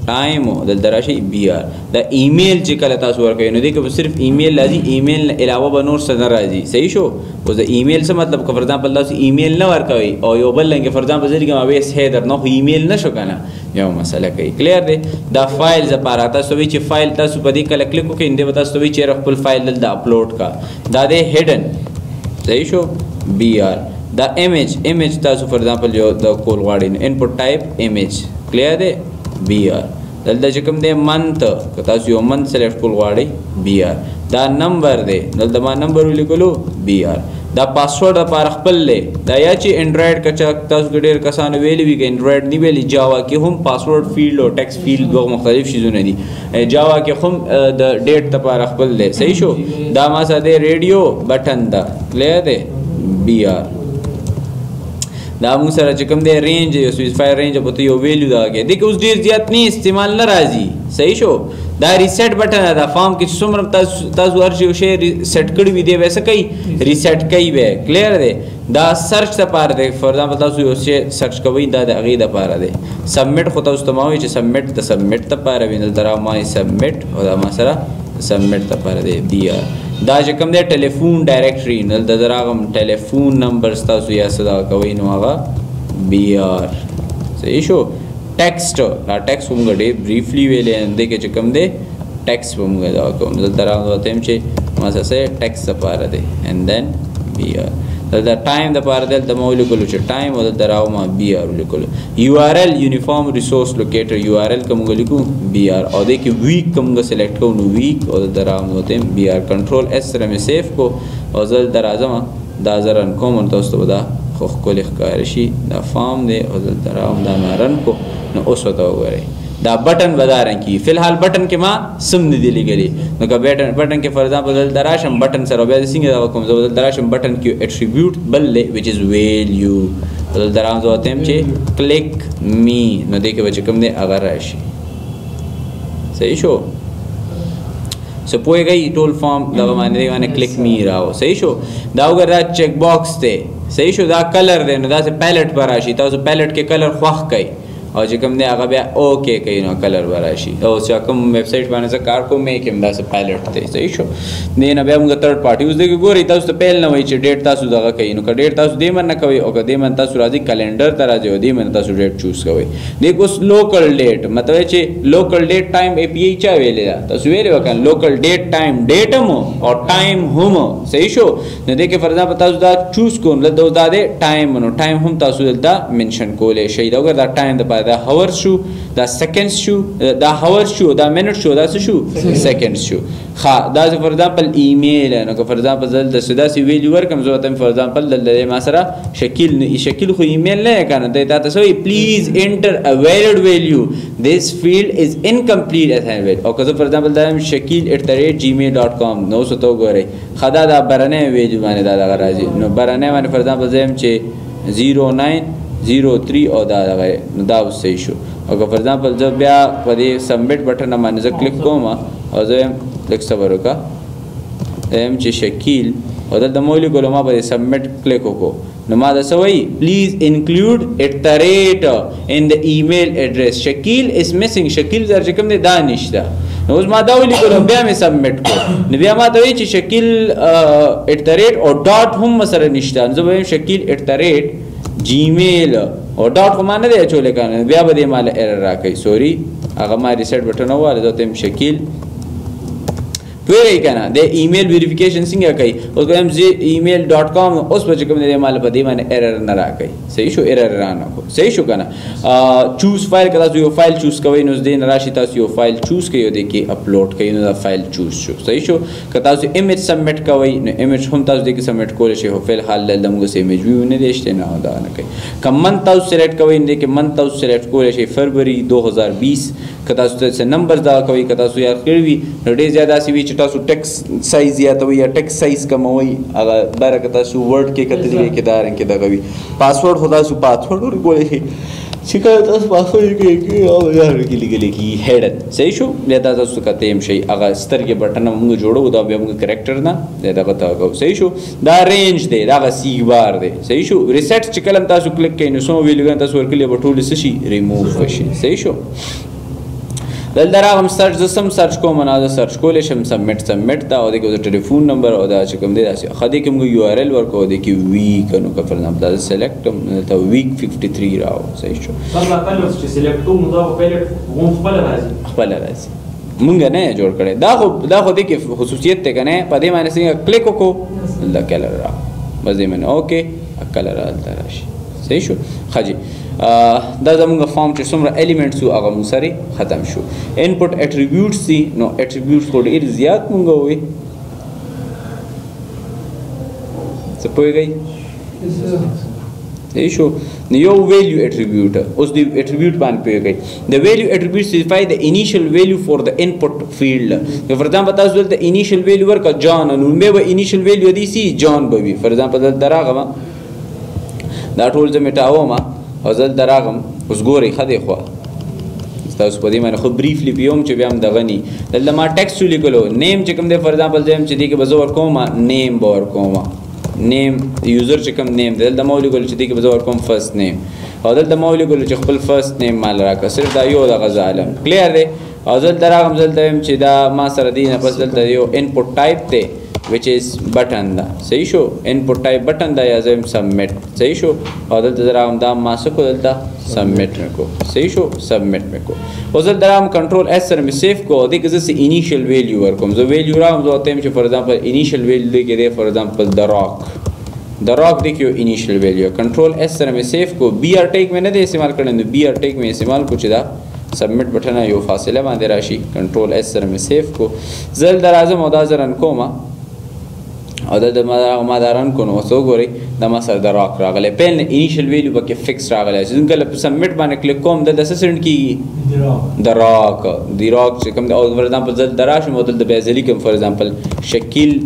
ټایم دلته راشئ بی آر دا ایمیل چې کله تاسو ورکوئ نو دې کې صرف ایمیل راځي ایمیل نه علاوه به نور څه نه راځي صحیح شو اوس د ایمیل څه مطلب که فار ایگزامپل تاسو ایمیل نه ورکوئ او یو بل لنګ فار ایگزامپل زه لیکم اویس هیدر نو خو ایمیل نه شو که نه یو مسله کوي کلیر دی دا فایل لپاره تاسو وایئ چې فایل تاسو په دې کله کلیک وکړئ نو دې به تاسو وایي چې خپل فایل دلته اپلوډ کا دا دی هیډن صحیح شو بی آر دا ایمیج تاسو فار ایگزامپل یو د کول غواړئ انپوټ ټایپ ایمیج کلیر دی بی آر دلته چې کوم دی منت که تاسو یو منت سلیکټ کول غواړئ بی آر دا نمبر دی دلته ما نمبر ولیکلو بی آر دا پاسورډ لپاره خپل دی دا یا چې انډرایډ که تاسو کې ډېر کسانو ویلي وي که انډرایډ نه ویلي جاوا کې هم پاسورډ فیلډ او ټیکس فیلډ دوه مختلف شیزونه دي جاوا کې هم د ډیټ لپاره خپل دی صحیح شو دا ما سره دی ریډیو بټن دا کلیر دی بی آر دا موږ سره چې کوم دی رینج یو سپیسیفایر رینج په یو ویلیو دا کې دغه اوس ډیر زیات نه استعمال نه راځي صحیح شو دا ریسیټ بٹن دا فارم کې څومره تاسو هر شی سیټ کړی وي دی ویسه کوي ریسیټ کوي به کلیر دی دا سرچ لپاره دی فار ایگزامپل تاسو یو شی سرچ کوئ دا د هغې لپاره دی سبمیټ خو تاسو ته ما وایي چې سبمیټ د سبمیټ لپاره وي دلته را ما سبمیټ او دا ما سره سبمیټ لپاره دی بی آر دا چې کوم دی ټلیفون ډایرکټري دلته زه راغلم ټلیفون نمبر تاسو یا صدا کوئ نو هغه بی آر صحیح شو ټیکسټ دا ټیکسټ موږ ډېر بریفلی ویلې دې کې چې کوم دی ټیکسټ به موږ دا کوم دلته راغلم یم چې ما سره ټیکسټ لپاره دی اینډ دین بی آر دلته ټایم دپاره دلته ما ولیکلو چې ټایم او دلته راو ما بی آر ولیکلو یو آر ایل یونیفارم ریسورس لوکیټر یو آر ایل که موږ لیکو بی آر او دې کې ویک که موږ سلیکټ کوو نو ویک او دلته راو یم بی آر کنټرول ایس سره مې سیف کو او زه دلته راځم دا زه رن کوم نو تاسو ته به دا خو ښکلې ښکاره شي دا فارم دی او دلته راوم دا ما رن کو نو اوس ورته وګورئ دا بٹن به دا رنګ کي فی الحال بٹن کې ما سم نه دی لیکلی نو که بٹن کې فار ایگزامپل دلته راشم بٹن سره بیا څنګه دغه کوم زه دلته راشم بٹن کې اټریبیوټ بل دی وچ از ویلیو دلته راځم زه ورته یم چې کلیک می نو دې کې به چې کوم دی هغه راشي صحیح شو سو پوهیږئ ټول فارم دغه باندې کلیک می راو صحیح شو دا وګوره دا چیک باکس دی صحیح شو دا کلر دی نو داسې پیلټ به راشي تاسو پیلټ کې کلر خوښ کوئ او چې کوم دی هغه بیا اوکې کوي نو کلر به راشي او چې کوم ویب سایټ باندې زه کار کوم یې کې هم داسې پایلټ دی صحیح شو دې نه بیا موږ تھرډ پارټي اوس دې ګورئ تاسو ته پیل نه وایي چې ډیټ تاسو دغه کوي نو که ډیټ تاسو دې من نه کوئ او که دې من تاسو راځي کلنډر ته راځي او دې من تاسو ډیټ چوز کوئ دې اوس لوکل ډیټ مطلب چې لوکل ډیټ ټایم اے پی آی چا ویلې ده تاسو ویلې وکړه لوکل ډیټ ټایم ډیټ هم او ټایم هم صحیح شو نو دې کې فار ایگزامپل تاسو دا چوز کوم دلته دا دی ټایم نو ټایم هم تاسو دلته منشن کولی شئ دا وګوره دا ټایم دپاره دا هاورز شو دا سیکنډز شو دا هاورز شو دا منټ شو دا څه شو سیکنډز شو ښه دا فار ایگزامپل ایمیل نو که فار ایگزامپل زه دلته داسې ویلیو ورکړم زه ورته فار ایگزامپل دلته ما سره شکیل خو ایمیل نه یې که نه دی تا ته څه وایي پلیز انټر ا ویلډ ویلیو this field is incomplete assignment او که زه فار ایگزامپل دا یم shakil@gmail.com نو اوس ورته وګورئ ښه دا برنی ویلیو باندې دا دغه راځي نو برنی باندې فار ایگزامپل زه یم چې 0903 او دا دغه نو دا اوس صحیح شو او که فار ایگزامپل زه بیا په دې سبمیټ بټن باندې زه کلیک کوم او زه یم لږ صبر وکړه زه یم چې شکیل او دلته ما ولیکلو ما به سبمیټ کلیک وکړو نو ما دا څه وایي پلیز انکلوډ @rate in the email address شکیل از مسنګ شکیل زر چې کوم دی دا نشته نو اوس ما دا ولیکلو بیا مې سبمیټ کړو نو بیا ما ته وایي چې شکیل @rate او ډاټ هم سره نشته نو زه به وایم شکیل @gmail او ډاټ خو ما نه دی اچولی که نه بیا به دې ماله ایرر راکوي سوري هغه ما ریسیټ بټن وواله زه ورته یم شکیل پوهیږئ که نه د ایمیل ویریفیکیشن څنګه کوي اوس به زه email.com اوس به چې کوم دی مال په دې باندې ایرر نه راکوي صحیح شو ایرر رانه کو صحیح شو که نه چوز فایل که تاسو یو فایل چوز کوئ نو دې نه راشي تاسو یو فایل چوز کوئ او دې کې اپلوډ کوئ نو دا فایل چوز شو صحیح شو که تاسو ایمیج سبمټ کوئ نو ایمیج هم تاسو دې کې سبمټ کولی شئ خو فی الحال دلته موږ څه ایمیج ویو نه دی شته نه دا نه کوي که منت تاسو سلیکټ کوئ نو دې کې منت تاسو سلیکټ کولی شئ فروری 2020 که تاسو څه نمبر دا کوئ که تاسو یاد کړي وي نو ډېر زیات داسې وي چې تاسو ټیکس سایز زیاتوئ یا ټیکس سایز کموئ هغه بره که تاسو ورډ کې کتلي وي کې دا رنګ کې دغه وي پاسورډ خو تاسو پاسورډ ورکولی شئ چې کله تاسو پاسورډ کې او یار کې لیکلی کی هډ صحیح شو بیا دا تاسو کته هم شي هغه سترګې بټن موږ جوړو دا بیا موږ کریکټر نه دا غته کو صحیح شو دا رینج دی دا سی بار دی صحیح شو ریسیټ چې کله تاسو کلیک کړئ نو سو ویلګان تاسو ورکلی بټول شي ریموو شي صحیح شو دلته راغم سرچ زه سم سرچ کوم نه زه سرچ کولی شم سبمټ دا او دغه ټلیفون نمبر او دا چې کوم دی داسې خدای کوم یو آر ال ورکو دی کې ویک نو که فر ایگزامپل دا سلیکټ ته ویک 53 راو صحیح شو سره کله چې سلیکټ کوم دا په پیلټ خپل راځي مونږ نه جوړ کړي دا خو دی کې خصوصیت ته کنه په دې باندې څنګه کلیک وکړو دا کلر را بس دې منه اوکې کلر راځي راشي صحیح شو خجی دا زموږ فارم چې څومره ایلیمنټس وو هغه مو سره ختم شو انپوټ اټریبیوټس دي نو اټریبیوټس خو ډېر زیات مونږ وي څه پوهېږئ صحیح شو نو یو ویلیو اټریبیوټ اوس د اټریبیوټ باندې پوهېږئ د ویلیو اټریبیوټ سپیسیفای د انیشل ویلیو فور د انپوټ فیلډ فور ایگزامپل تاسو دلته انیشل ویلیو ورکړه جان نو مې به انیشل ویلیو دی سی جان به وي فور ایگزامپل دلته راغلم دا ټول زه میټاوم او زه دلته راغلم اوس ګورئ ښه دی خوا تاسو په دې باندې خو بریفلی پیوم چې بیا هم دغه ني دلته ما ټیکسټ ولیکلو نیم چې کوم دی فور ایگزامپل زه هم چې دې کې به زه ورکوم نیم به ورکوم نیم یوزر چې کوم نیم دی دلته ما ولیکلو چې دې کې به زه ورکوم فرست نیم او دلته ما ولیکلو چې خپل فرست نیم مال راکړه صرف دا یو دغه ظالم کلیر دی او زه دلته راغلم زه دلته یم چې دا ما سره دی نه پس دلته یو انپوټ ټایپ دی which is button دا صحیح شو input type button دا یا زم submit صحیح شو او دلته درام دا ما سکو دلته submit مکو صحیح شو submit مکو او زل درام control s سره می سیو کو د کې زس initial value ورکوم زه value راوم زه تم چې for example initial value دی کې دی for example the rock دی کې initial value control s سره می سیو کو br tag مې نه دی استعمال کړم نو br tag مې استعمال کو چې دا سبمټ بټن یو فاصله باندې راشي کنټرول اس سره می سیو کو زل درازم او دا زرن کوم او د ما داران کو نو وسو ګوري د ما سره د راک راغله پهل انیشل ویلیو پکې فکس راغله چې کله په سبمټ باندې کلیک کوم د 10 سنت کیږي د راک چې کوم د فور ایگزامپل زل دراش مودل د بیزلی کوم فور ایگزامپل شکیل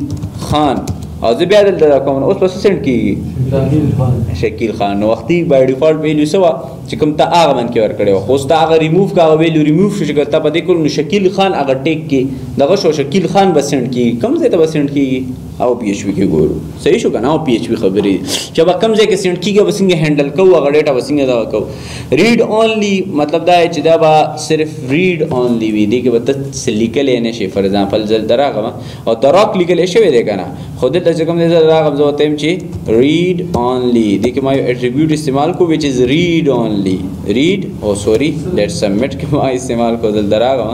خان او زه بیا دلته کوم اوس په سنت کیږي شکیل خان نو وختي بای ډیفالت ویلیو سوا چې کوم ته هغه من کې ور کړو خو ستا هغه ریموو کا ویلیو ریموو شو چې ته په دې کول نو شکیل خان هغه ټیک کې دغه شو شکیل خان بسنت کیږي کوم ځای ته بسنت کیږي او پی ایچ پی کې ګورو صحیح شو کنه او پی ایچ پی خبرې چې به کم ځای کې سنت کیږي وسنګ هندل کوو هغه ډیټا وسنګ دا کوو ریډ اونلی مطلب دا چې دا به صرف ریډ اونلی وي دی کې به ته لیکل نه شي فور ایگزامپل زل دراغه او دراک لیکل شوی دی کنه خود ته چې کوم دی دراغه زه تم چې ریډ اونلی دی کې ما یو اټریبیوټ استعمال کو which is read only read او سوري لیټ سبمټ کې ما استعمال کو زل دراغه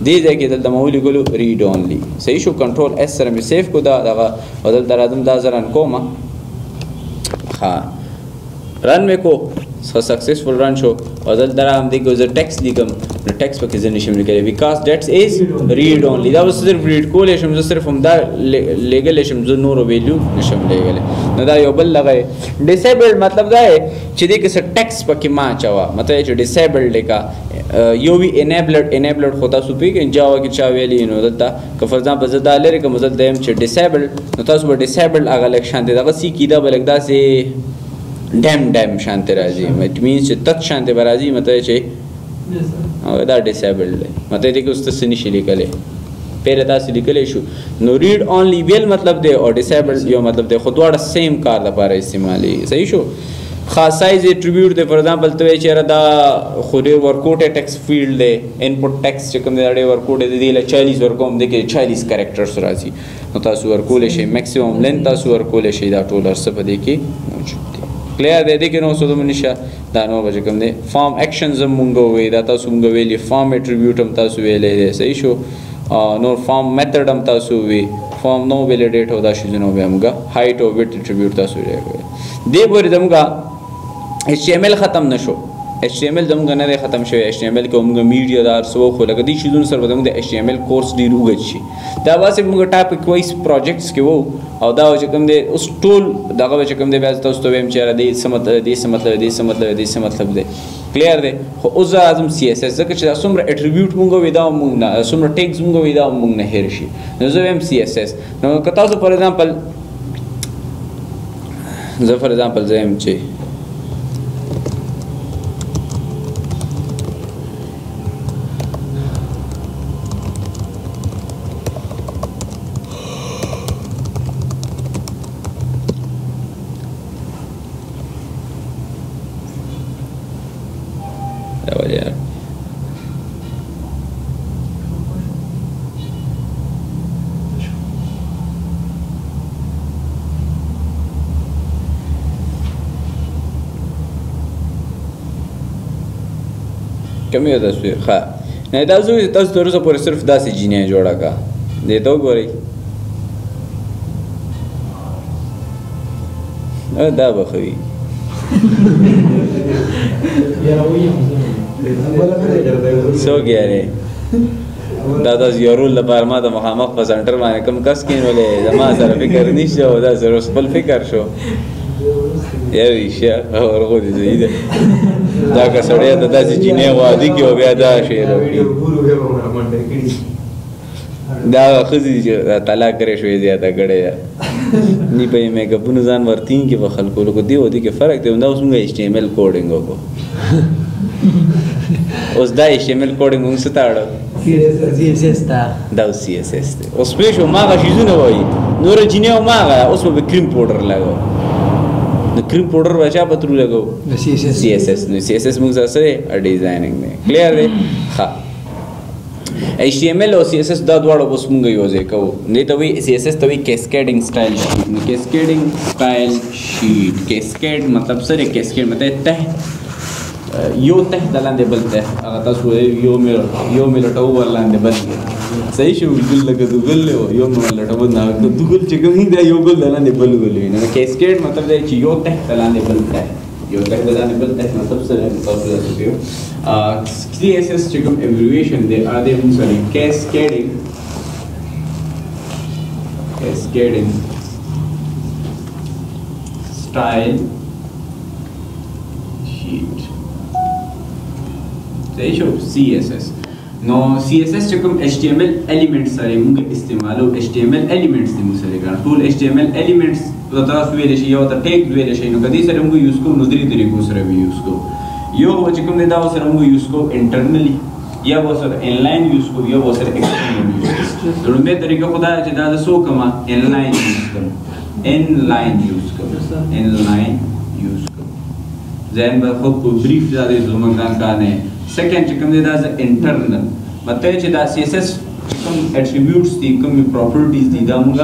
دې ځای کې دلته مولي ګلو ریډ اونلی صحیح شو کنټرول اس سره می سیو کو دا دغه او دلته راځم دا زرن کوم ها رن مې کو سکسسفل رن شو او دلته راځم دې کو زه ټیکس لیکم نو ټیکس پکې زه نشم لیکلی بیکاز دیټس از ریډ اونلی دا وس صرف ریډ کولې شم زه صرف هم دا لګلې شم زه نور ویلیو نشم لګلې نو دا یو بل لغه ډیسیبل مطلب دا چې دې کې څه ټیکس پکې ما چوا مطلب چې ډیسیبل لیکا یو وی انیبلډ خو تاسو پیږئ جاوا کې چا ویلی نو دلته که فور ایگزامپل زه دا لرې کوم زه دیم چې ډیسیبل نو تاسو به ډیسیبل هغه لک شانتي دغه سی کیدا به لک داسې ډیم شانتي راځي اټ مینس چې تک شانتي به راځي مطلب چې او دا ډیسیبل دی مطلب دې کې اوس تاسو نشئ لیکلی پهله تاسو لیکلی شو نو ریډ اونلی ویل مطلب دی او ډیسیبل یو مطلب دی خو دواړه سیم کار لپاره استعمالي صحیح شو خاص سایز اټریبیوټ دی فور ایگزامپل ته چې دا خو ډېر ورکوټ ټیکس فیلډ دی انپوټ ټیکس چې کوم دی ډېر ورکوټ دی له 40 ورکوم دی کې 40 کریکټرز راځي نو تاسو ورکول شي میکسیمم لینث تاسو ورکول شي دا ټول ارسه په دې کې موجود دی کلیر دی کې نو څه منشه دا نو به کوم دی فارم اکشنز مونږ وې دا تاسو مونږ ویلي فارم اټریبیوټ هم تاسو ویلې دی صحیح شو نور فارم میتھډ هم تاسو وی فارم نو ویلیډیټ او دا شیزونه به همغه هایټ او ویډث اټریبیوټ تاسو لري دی پورې زموږه HTML ختم نشو HTML زموږ نه ختم شوی HTML کې موږ میډیا دار سو خو لکه دي شیزونه سره زموږ د HTML کورس ډیر وګت شي دا واسه موږ ټاپک وایس پروجیکټس کې وو او دا چې کوم دی اوس ټول دغه چې کوم دی بیا تاسو ته ویم چې د دې مطلب دی کلیر دی خو اوس اعظم CSS ځکه چې څومره اټریبیوټ مونږ ودا مونږ نه څومره ټیګز مونږ ودا مونږ نه هیر شي نو زه ویم CSS نو که تاسو فار ایگزامپل زه یم چې کمی یو تصویر ښه نه تاسو تر اوسه پورې صرف داسې جینۍ جوړه کړه دې ته وګورئ دا به ښه وي څوک یارې دا تاسو یو رول لپاره ما د مخامخ په سنټر باندې کوم کس کینولې زما سره فکر نشته او دا سره خپل فکر شو یا ریشه ورغو دي زیده دا که سړی ته داسې جینۍ وادي کې او بیا دا شی دا ښځې چې طلاق کړی شوې زیاته کړې ده نی په یې میکاپونو ځان ورتین کې په خلکو لکه دې و دې کې فرق دی همدا اوس مونږ HTML کوډینګ وکړو اوس دا HTML کوډینګ مونږ څه ته اړه CSS ته دا CSS دی اوس پوه شو ماغه شیزونه وایي نوره جینۍ هماغه اوس به کریم پوډر لګو د کریم پاوډر بچا پترو لګو د CSS نو CSS موږ سره ډیزاینینګ دی کلیر دی ښه HTML او CSS دا دواړه اوس موږ یو ځای کوو دې ته وایي CSS ته وایي کیسکیډینګ سټایل شیټ نو کیسکیډینګ سټایل شیټ کیسکیډ مطلب سره کیسکیډ مطلب ته یو ته د لاندې بل ته هغه تاسو یو مې لټو ور لاندې بل صحیح شو ګل لګه دګل یو مې لټو نه دګل چې کوم دا یو ګل لاندې بل ګل نه کیسکیډ مطلب دی چې یو ته لاندې بل ته یو ته لاندې بل ته مطلب سره تاسو راځي CSS چې کوم ایبریویشن دی ا دې موږ سره کیسکیډینګ سټایل شیټ صحیح شو CSS نو CSS چې کوم HTML elements سره موږ استعمالو HTML elements دې موږ سره ګڼو ټول HTML elements تاسو ویل شي یو ته ټیګ ویل شي نو کدي سره موږ یوز کوو نو درې طریقو سره یوز کوو یو چې کوم دا سره موږ یوز کوو انټرنلی یا و سره انلاین یوز کوو یا و سره ایکسټرنل یوز کوو لومبه طریقه خدا چې دا سو کما انلاین یوز کوو انلاین یوز کوو ځین به خود کو بریف زده زمونږ کانه سیکنډ چې کوم دی دا انټرنل مطلب چې دا CSS کوم اټریبیوټس دي کوم پراپرټیز دي دا موږ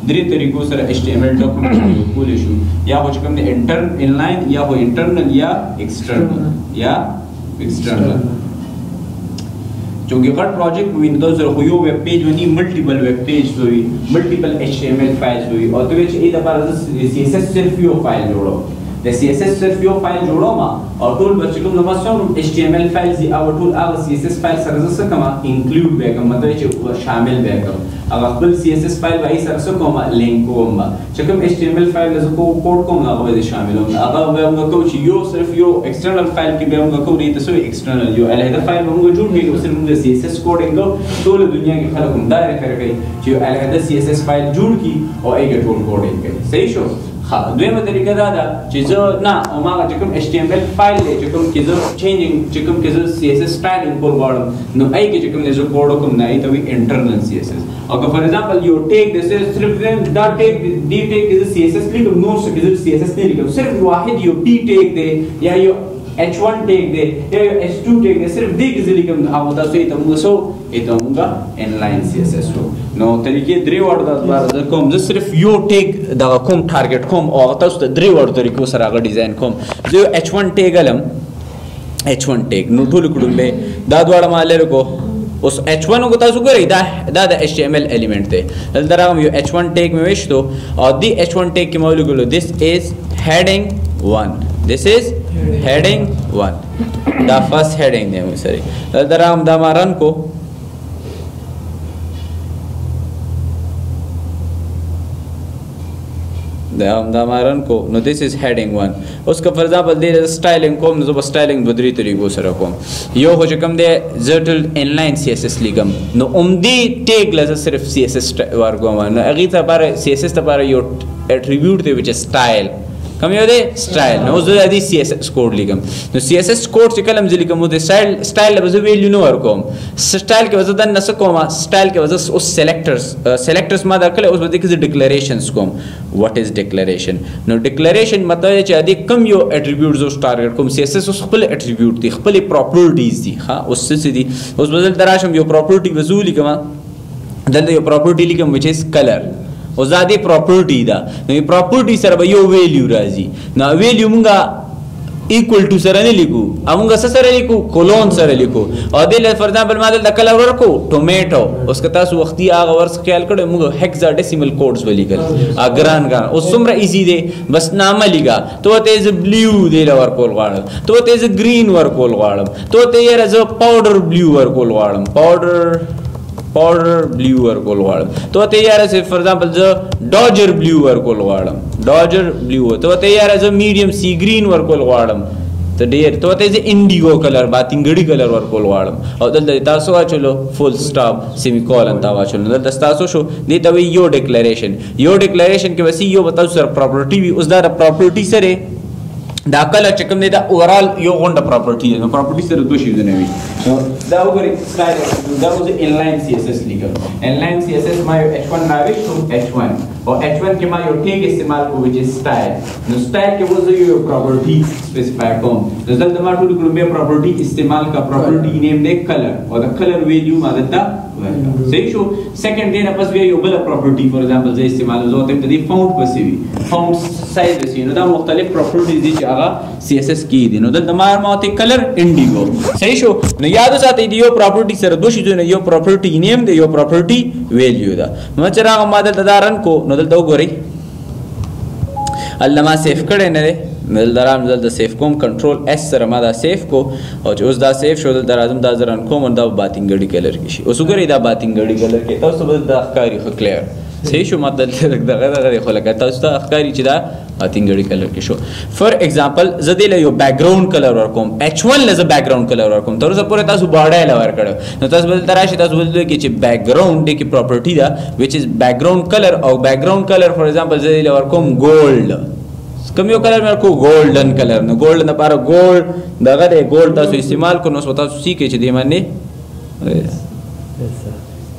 درې طریقو سره HTML ډاکومنټ کولای شو یا چې کوم دی انلاین یا انټرنل یا ایکسټرنل چونکه غټ پروجیکټ وینډوز سره خو یو ویب پیج ونی ملټیپل ویب پیج وي ملټیپل HTML فایلز وي او دوی چې دا لپاره CSS صرف یو فایل جوړو د CSS صرف یو فایل جوړوم او ټول به چې کوم نو مسوم HTML فایل دي او ټول هغه CSS فایل سره څه کوم انکلود به کوم مطلب چې شامل به کوم هغه خپل CSS فایل به سره څه کوم لینک کوم چې کوم HTML فایل زه کوډ کوم هغه به شاملوم هغه به موږ کوم چې یو صرف یو ایکسټرنل فایل کې به موږ کوم ریته سو ایکسټرنل یو الهدا فایل موږ جوړ کړو صرف موږ CSS کوډینګ ټول دنیا کې خلک هم دا کوي چې الهدا CSS فایل جوړ کی او ایګه ټول کوډینګ کوي صحیح شو دویمه طریقه دا ده چې زه نه او ما چې کوم HTML فایل دی چې کوم کې زه چینجینګ چې کوم کې زه CSS سټایلینګ کول غواړم نو ای کې چې کوم زه کوډ کوم نه ای ته وی انټرنل CSS او که فار ایگزامپل یو ټیګ د صرف دا ټیګ دی ټیګ کې CSS لیکم نو څه کې CSS نه لیکم صرف واحد یو پی ټیګ دی یا یو H1 ټیګ دی یا یو H2 ټیګ دی صرف دې کې لیکم او تاسو ته موږ سو ایته موږ انلاین CSS وو نو طریقې درې وړو د بار د کوم زه صرف یو ټیګ دا کوم ټارګټ کوم او تاسو ته درې وړو طریقو سره هغه ډیزاین کوم زه H1 ټیګ علم H1 ټیګ نو ټول کډم به دا دواړه مالره کو اوس h1 کو تاسو ګورئ دا د html element دی دلته راغم یو h1 ټیګ مې وښتو او دی h1 ټیګ کې مې ولیکلو this is heading 1 this is heading 1 دا first heading دی مې سره دلته راغم دا مارن کو دا مارن کو نو this is heading 1 اوس که فار ایگزامپل دې سټایلینګ کوم نو زه به سټایلینګ په درې طریقو سره کوم یو خو چې کوم دی زرټل انلاین CSS لیکم نو عمدي ټیګ لزه صرف CSS ورکوم نو هغې لپاره CSS لپاره یو اټریبیوټ دی وچ سټایل کوم یو دی سټایل نو زه د CSS کوډ لیکم نو CSS کوډ چې کله زه لیکم نو د سټایل به زه ویلیو نه ورکوم سټایل کې به زه دننه څه کوم سټایل کې به زه اوس سلیکټرز ما دا کړی اوس به دې کې زه ډیکلریشنز کوم what is declaration نو ډیکلریشن مطلب چې ادي کم یو اټریبیوټ زو ټارګټ کوم CSS اوس خپل اټریبیوټ دي خپل پراپرټیز دي ها اوس څه دي اوس بدل دراشم یو پراپرټی وزول لیکم دلته یو پراپرټی لیکم which is color او زادي پراپرټی دا نو پراپرټی سره به یو ویلیو راځي نو ویلیو مونږه equal to سره نه لیکو امونږه سره لیکو کولون سره لیکو او دل فار ایگزامپل ما دل کلر ورکو ټومیټو اوس که تاسو وختي هغه ورس خیال کړو موږ هیکزاډیسیمل کوډز ولیکل اګران ګان اوس څومره ایزی دی بس نامه لیکا تو ته ز بلیو دی ورکول غواړم تو ته ز گرین ورکول غواړم تو ته یې ز پاوډر بلیو ورکول غواړم پاوډر بلیو ورکول غواړم تو ته یاره فار ایگزامپل ز ډاجر بلیو ورکول غواړم ډاجر بلیو تو ته یاره ز میډیم سی گرین ورکول غواړم ته ډیر تو ته ز انډیګو کلر باطنګړی کلر ورکول غواړم او دلته تاسو واچلو فول سټاپ سیمی کولن تا واچلو دلته تاسو شو دې ته یو ډیکلریشن کې وسی یو بتاو سره پراپرټی وی اوس دا پراپرټی سره دا کله چې کوم دی دا اورال یو غونډه پراپرټی دی نو پراپرټی سره دوه شیونه وي نو دا وګورئ سټایل دا اوس انلاین CSS لیکم انلاین CSS ما یو h1 راوښتو h1 او h1 کې ما یو ټیګ استعمال کوم چې سټایل نو سټایل کې وځي یو پراپرټی سپیسیفای کوم نو دلته ما ټول کوم به پراپرټی استعمال کا پراپرټی نیم دی کلر او دا کلر ویلیو ما دلته صحیح شو سیکنډ دی نه پس بیا یو بل پراپرټی فار ایگزامپل زه استعمال زه ته د فونټ پسې وي فونټ سایز وسی نو دا مختلف پراپرټیز دي چې هغه CSS کې دي نو دلته ما ته کلر انډیګو صحیح شو نو یاد ساتئ دی یو پراپرټی سره دوه شیونه یو پراپرټی نیم دی یو پراپرټی ویلیو دا نو چې راغ ما دلته دا رن کو نو دلته وګورئ الله ما سیف کړی نه دی دلته دلته سیف کوم کنټرول S سره ما دا سیف کو او چې اوس دا سیف شو دلته راځم دا زرن کوم دا باطنګړی کلر کې شي اوس وګورئ دا باطنګړی کلر کې تاسو به دا ښکاری خو کلیر صحیح شو مطلب دغه خو لکه تاسو ته ښکاری چې دا باطنګړی کلر کې شو فار ایگزامپل زه دې له یو بیک ګراوند کلر ورکوم h1 له زه بیک ګراوند کلر ورکوم تر اوسه پورې تاسو باډای لور کړو نو تاسو بل تراشي تاسو بل کې چې بیک ګراوند دې کې پراپرټی دا which is بیک ګراوند کلر او بیک ګراوند کلر فار ایگزامپل زه دې له ورکوم ګولډ کوم یو کلر مې کو ګولډن کلر نو ګولډن لپاره ګولډ دغه د ګولډ تاسو استعمال کو نو تاسو سیکه چې دې باندې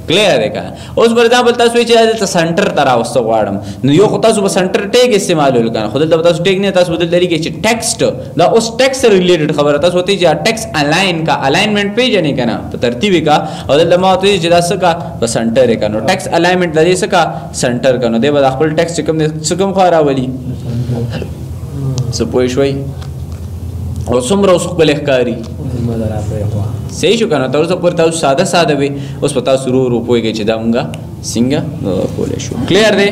کلیر دی کنه اوس فار ایگزامپل تاسو چې د سنټر تر اوسه غواړم نو یو خو تاسو په سنټر ټیګ استعمال وکړئ خو دلته تاسو ټیګ نه تاسو بدل لري کې چې ټیکسټ دا اوس ټیکسټ ریلیټډ خبره تاسو ته چې ټیکسټ الاین کا الاینمنت پیژنې کنه په ترتیب کا او دلته ما ته چې دا څه کا په سنټر کنه ټیکسټ الاینمنت د دې څه کا سنټر کنه دی به خپل ټیکسټ کوم خو راولي څه پوه شوي او څومره اوس خپل ښکاري صحیح شو کنه تاسو پر تاسو ساده وي اوس په تاسو ورو پوهیږئ چې دا مونږه څنګه کولای شو کلیر دی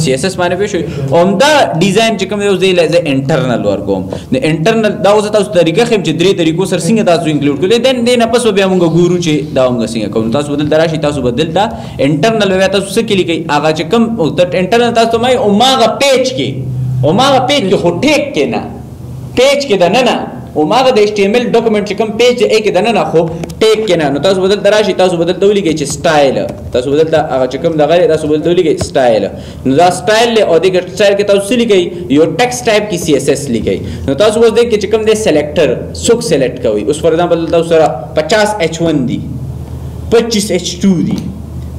CSS باندې پوه شئ عمده ډیزاین چې کوم دی اوس دی لازم انټرنل ورکوم د انټرنل دا اوس تاسو طریقه خیم چې درې طریقو سره څنګه تاسو انکلوډ کړئ دین نه پس بیا مونږ ګورو چې دا مونږ څنګه کوم تاسو بدل دراشي تاسو بدل دا انټرنل بیا تاسو څه کې لیکئ هغه چې کوم انټرنل تاسو مې او ماغه پیج کې خو ټیک کې نه پیج کې دا نه او ماغه د HTML ډاکومنت چې کوم پیج دی کې دا نه خو ټیک کې نه نو تاسو بدل دراشي تاسو بدل دولیږئ چې سټایل تاسو بدل هغه چې کوم دغه تاسو بدل دولیږئ سټایل نو دا سټایل له او دغه سټایل کې تاسو لیکئ یو ټیکسټ ټایپ کې CSS لیکئ نو تاسو اوس دغه چې کوم دی سلیکټر څوک سلیکټ کوي اوس فار ایگزامپل تاسو سره 50 h1 دی 25 h2 دی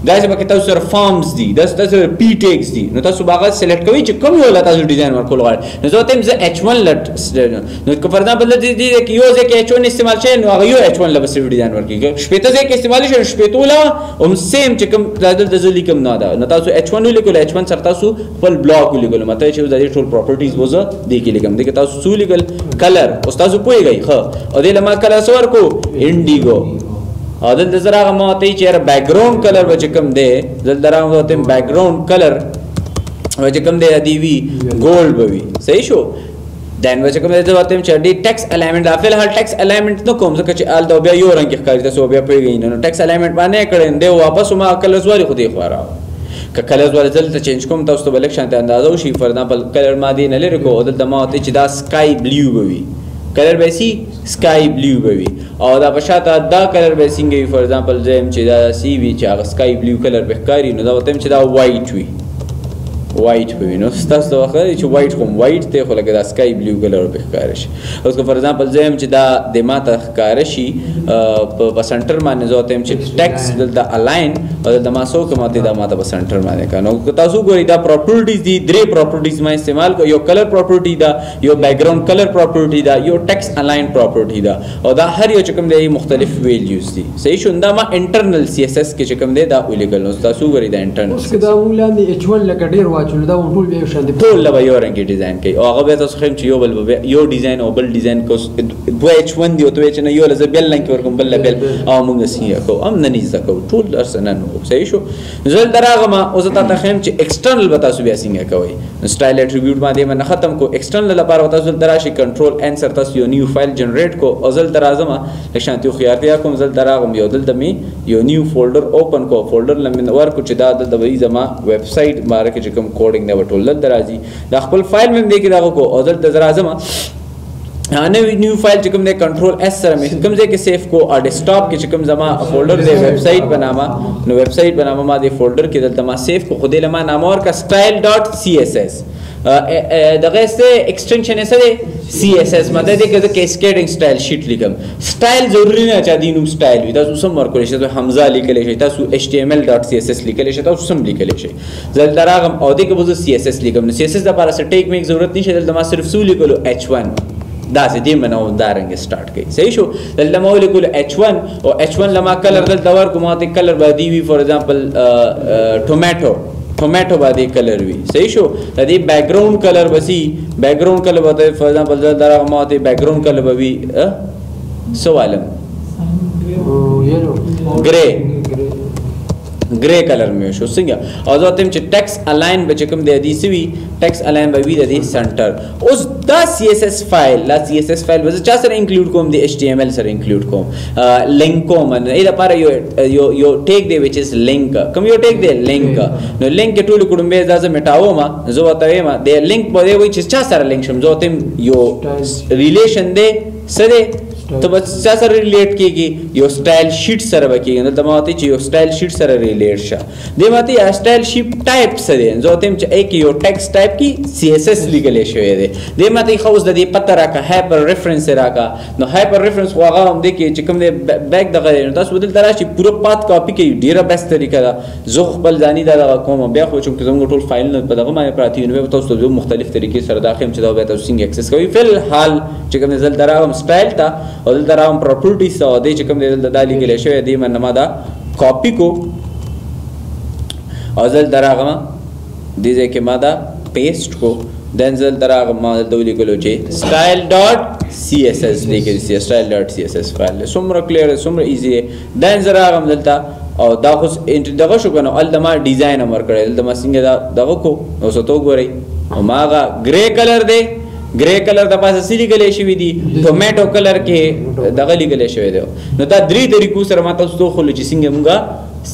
دا چې پکې تاسو سره فارمز دي دا تاسو پی ټیګز دي نو تاسو باغ سلیکټ کوئ چې کوم یو تاسو ډیزاین ورکول غواړئ نو زه ته h1 لټ نو که فرض بدل دي کې یو ځکه h1 استعمال شي نو هغه یو h1 له بس ډیزاین ورکړي شپته ځکه استعمال شي شپته ولا هم سیم چې کوم دادل د زلی کوم نه دا نو تاسو h1 لیکل h1 سره تاسو خپل بلاک لیکل مته چې د ټول پراپرټیز وزه دی کې لیکم دغه تاسو سو لیکل کلر او تاسو پوهیږئ خو او د لمه کلر سور کو انډیګو او دلته زه راغلم ما ورته وایي چې یاره بیکګراونډ کلر به چې کوم دی دلته راغلم زه ورته وایم بیکګراونډ کلر به چې کوم دی دی وي ګولډ به وي صحیح شو دین به چې کوم دی زه ورته وایم چې ډي ټیکس الاینمنټ دا فلحال ټیکس الاینمنټ نه کوم ځکه چې هلته بیا یو رنګ کې ښکاري تاسو بیا پوهېږئ نه نو ټیکس الاینمنټ باندې یې کړی دی واپس ما کلرز والي خو دې خوا راوړه که کلرز والي دلته چینج کوم تاسو ته به لږ شانتې اندازه وشي فار ایگزامپل کلر ما دې نه لرې کړو دلته ما ورته چې دا سکای بلیو به وي کلر به سي سکای بلیو به وي او دا په شاته دا کلر به څنګه وي فار ایگزامپل زه یم چې دا سی وي چې هغه سکای بلیو کلر به ښکاري نو دا ورته یم چې دا وایټ وي وایټ به وي نو ستاسو ته وخت دی چې وایټ کوم وایټ دی خو لکه دا سکای بلیو کلر به ښکاره شي اوس که فار ایگزامپل زه یم چې دا د ما ته ښکاره شي په سنټر باندې زه ورته یم چې ټیکس دلته الاین او دلته ما څه وکړم دا ما ته په سنټر باندې کړه نو که تاسو ګورئ دا پراپرټیز دي درې پراپرټیز ما استعمال کړو یو کلر پراپرټي ده یو بیکګراونډ کلر پراپرټي ده یو ټیکس الاین پراپرټي ده او دا هر یو چې کوم دی مختلف ویلیوز دي صحیح شو دا ما انټرنل سی اس اس کې چې کوم دی دا ولیکل نو تاسو ګورئ دا انټرنل اوس که دا مونږ لاندې H1 لکه ډېر واچولو دا ټول بیا یو شان دي ټول به یو رنګ ډیزاین کوي او هغه به تاسو خیم چې یو بل به یو ډیزاین او بل ډیزاین کو دوه H1 دی او ته چې نه یو لزه بل لنک ورکوم بل بل او موږ سیه کو ام نه نيزه کو ټول ارسنه نو صحیح شو زل دراغه ما اوس ته خیم چې ایکسټرنل به تاسو بیا څنګه کوي سټایل اټریبیوټ باندې من ختم کو ایکسټرنل لپاره تاسو دراشي کنټرول ان سر تاسو یو نیو فایل جنریټ کو او زل درازمه لشانتیو خيارتیا کوم زل دراغم یو دلته می یو نیو فولډر اوپن کو فولډر لمن ورکو چې دا د وی زما ویب سټ ماره کې کوم کوډینګ نه وټول درازي دا خپل فایل مې دې کې دا کو او دلته درازمه نو نیو فایل چې کوم دی کنټرول اس سره مې کوم ځای کې سیف کو او ډیسکټاپ کې چې کوم زما فولډر دی ویب سټ بنامه نو ویب سټ بنامه ما دی فولډر کې دلته ما سیف کو خو دې لمه نام اور کا style.css دغه سه ایکسټنشن یې سره CSS ماده دې کې کیسکیډینګ سټایل شیټ لیکم سټایل ضروري نه چا دینو سټایل وي تاسو سم ورکول شي تاسو حمزه لیکل شي تاسو html.css لیکل شي تاسو سم لیکل شي زل دراغم او دې کې بوزو CSS لیکم نو CSS د لپاره سټیک میک ضرورت نشي دلته ما صرف سو لیکلو H1 دا سه دې منو دارنګ سٹارټ کړي صحیح شو دلته ما ولیکل H1 او H1 لما کلر دلته ورکو ماته کلر باندې وی فور ایگزامپل ټوماټو باندې کلر وی صحیح شو د دې بیکګراوند کلر وسی بیکګراوند کلر وته فور ایگزامپل دا ماته بیکګراوند کلر وی سوالم گرے کلر میں شو څنګه او ځکه چې ټیکس الاین به کوم دی دی سی وی ټیکس الاین به وی د سنټر اوس دا سی اس اس فایل لا سی اس اس فایل وز چا سره انکلود کوم دی HTML سره انکلود کوم لینک کوم نه دا لپاره یو ټیک دی وچ از لینک کوم یو ټیک دی لینک نو لینک ټول کوم به ځا میټاو ما زه وته ما دی لینک په دی وای چې چا سره لینک شم زه ته یو ریلیشن دی سره تو بس سره ریلیټ کیږي یو سټایل شیټ سره وکیږي نو تماته چې یو سټایل شیټ سره ریلیټ شه دی ماته یا سټایل شیټ ټایپ سره زه ته چې یک یو ټیکست ټایپ کی CSS لیکل شوی دی دی ماته خوښ د دې پته راکا هایپر ریفرنس راکا نو هایپر ریفرنس خو هغه هم دی چې کوم دی بیک دغه نو تاسو بدل تراشي پوره پات کاپی کوي ډیره بیسټ طریقه ده زه خپل ځاني دا کوم بیا خو چې کوم ټول فایل نه په دغه باندې پراتی نو تاسو ته مختلف طریقې سره داخل چې دا به تاسو څنګه اکسس کوئ فل حال چې کوم نزل دراهم سټایل تا او دلته راوم پراپرټیز او د چې کوم دلته د لیکل شوی دی من ما دا کاپی کو او دلته دراغم دې ځکه ما دا پیسټ کو دین دلته دراغم ما د لیکلو چې style.css لیکل سی style.css فایل سمره کلیر سمره ایزی دین دراغم دلته او دا خو دغه شو کنه ال دما ډیزاین امر کړل دما څنګه دا دغه کو او ستو ګورئ او ماغه گرے کلر دی گرے کلر د پاسه سلی کلی شوی دی ټوماټو کلر کې دغه لیکل شوی دی نو دا درې طریقو سره ما تاسو ته خو چې څنګه موږ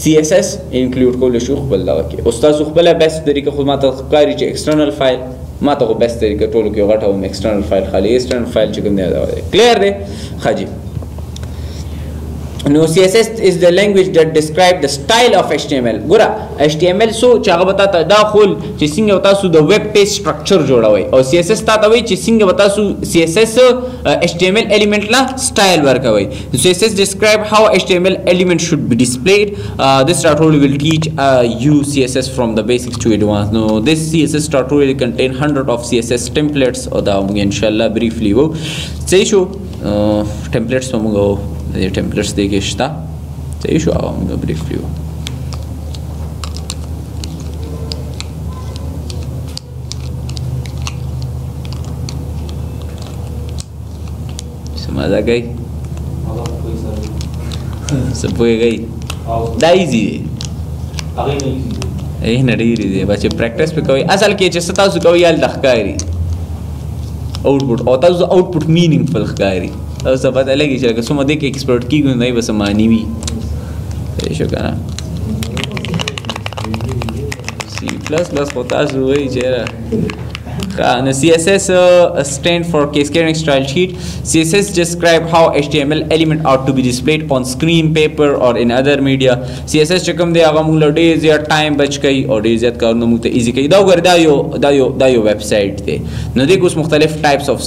CSS انکلود کول شو خپل دغه کې استاد خپل بیسټ طریقه خو ما ته ښکاری چې ایکسټرنل فایل ما ته بیسټ طریقه ټولو کې غټه و ایکسټرنل فایل خالی ایکسټرنل فایل چې کوم دی کلیر دی خاجي No, CSS is the language that describe the style of HTML. ګوره HTML سو چې هغه وتا تداخل چې څنګه وتا سو د ویب پیج سټرکچر جوړوي او CSS تا وی چې څنګه وتا سو CSS HTML element لا style ورکوي. CSS describe how HTML element should be displayed. This tutorial will teach you CSS from the basics to advanced. No, this CSS tutorial contain 100 of CSS templates او دا موږ ان شاء الله briefly وو صحیح شو templates موږ د ټمپلیټس دی کې شته صحیح شو او موږ بریفلی وو څه مزه کوي څه پوهېږئ دا ایزي دی نه ډېرې دی بچې پریکټس پې کوئ اصل کې چې څه تاسو کوئ هلته ښکاري آوټپوټ او تاسو آوټپوټ مینینګفل ښکاري تاسو ته پته لګي چې لکه څومره دې کې ایکسپرټ کېږو نو دی به څه معنی وي صحیح شو که نه C++ خو تاسو وایي چېرې No, CSS stand for cascading style sheet. CSS describe how HTML element ought to be displayed on screen, paper or in other media. CSS چې کوم دی هغه موږ له ډېر زیات ټایم بچ کوي او ډېر زیات کارونه موږ ته ایزي کوي دا وګورئ دا یو ویب سایټ دی نو دې کې اوس مختلف ټایپس اف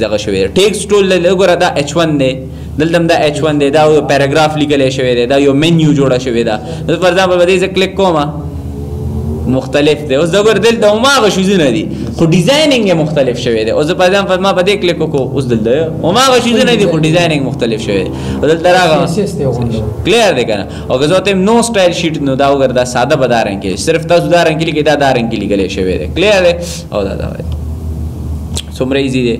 دغه شوی دی ټیکسټ ټول وګوره دا H1 دی دلته هم دا H1 دی دا یو پیراګراف لیکلی شوی دی دا یو منیو جوړه شوې ده فار ایگزامپل به دې زه کلیک کوم مختلف دی اوس دا ګور دلته هماغه شیزونه دي خو ډیزاینینګ یې مختلف شوی دی اوس په ایگزامپل ما په دې کلیک وکړو اوس دلته هماغه شیزونه دي خو ډیزاینینګ مختلف شوی دی او دلته راغله کلیر دی که نه او که زه ورته نو سټایل شیټ نو دا وګوره دا ساده به دا رنګ کې صرف تاسو دا رنګ کې لیکئ دا رنګ کې لیکلی شوی دی کلیر دی او دا څومره ایزي دی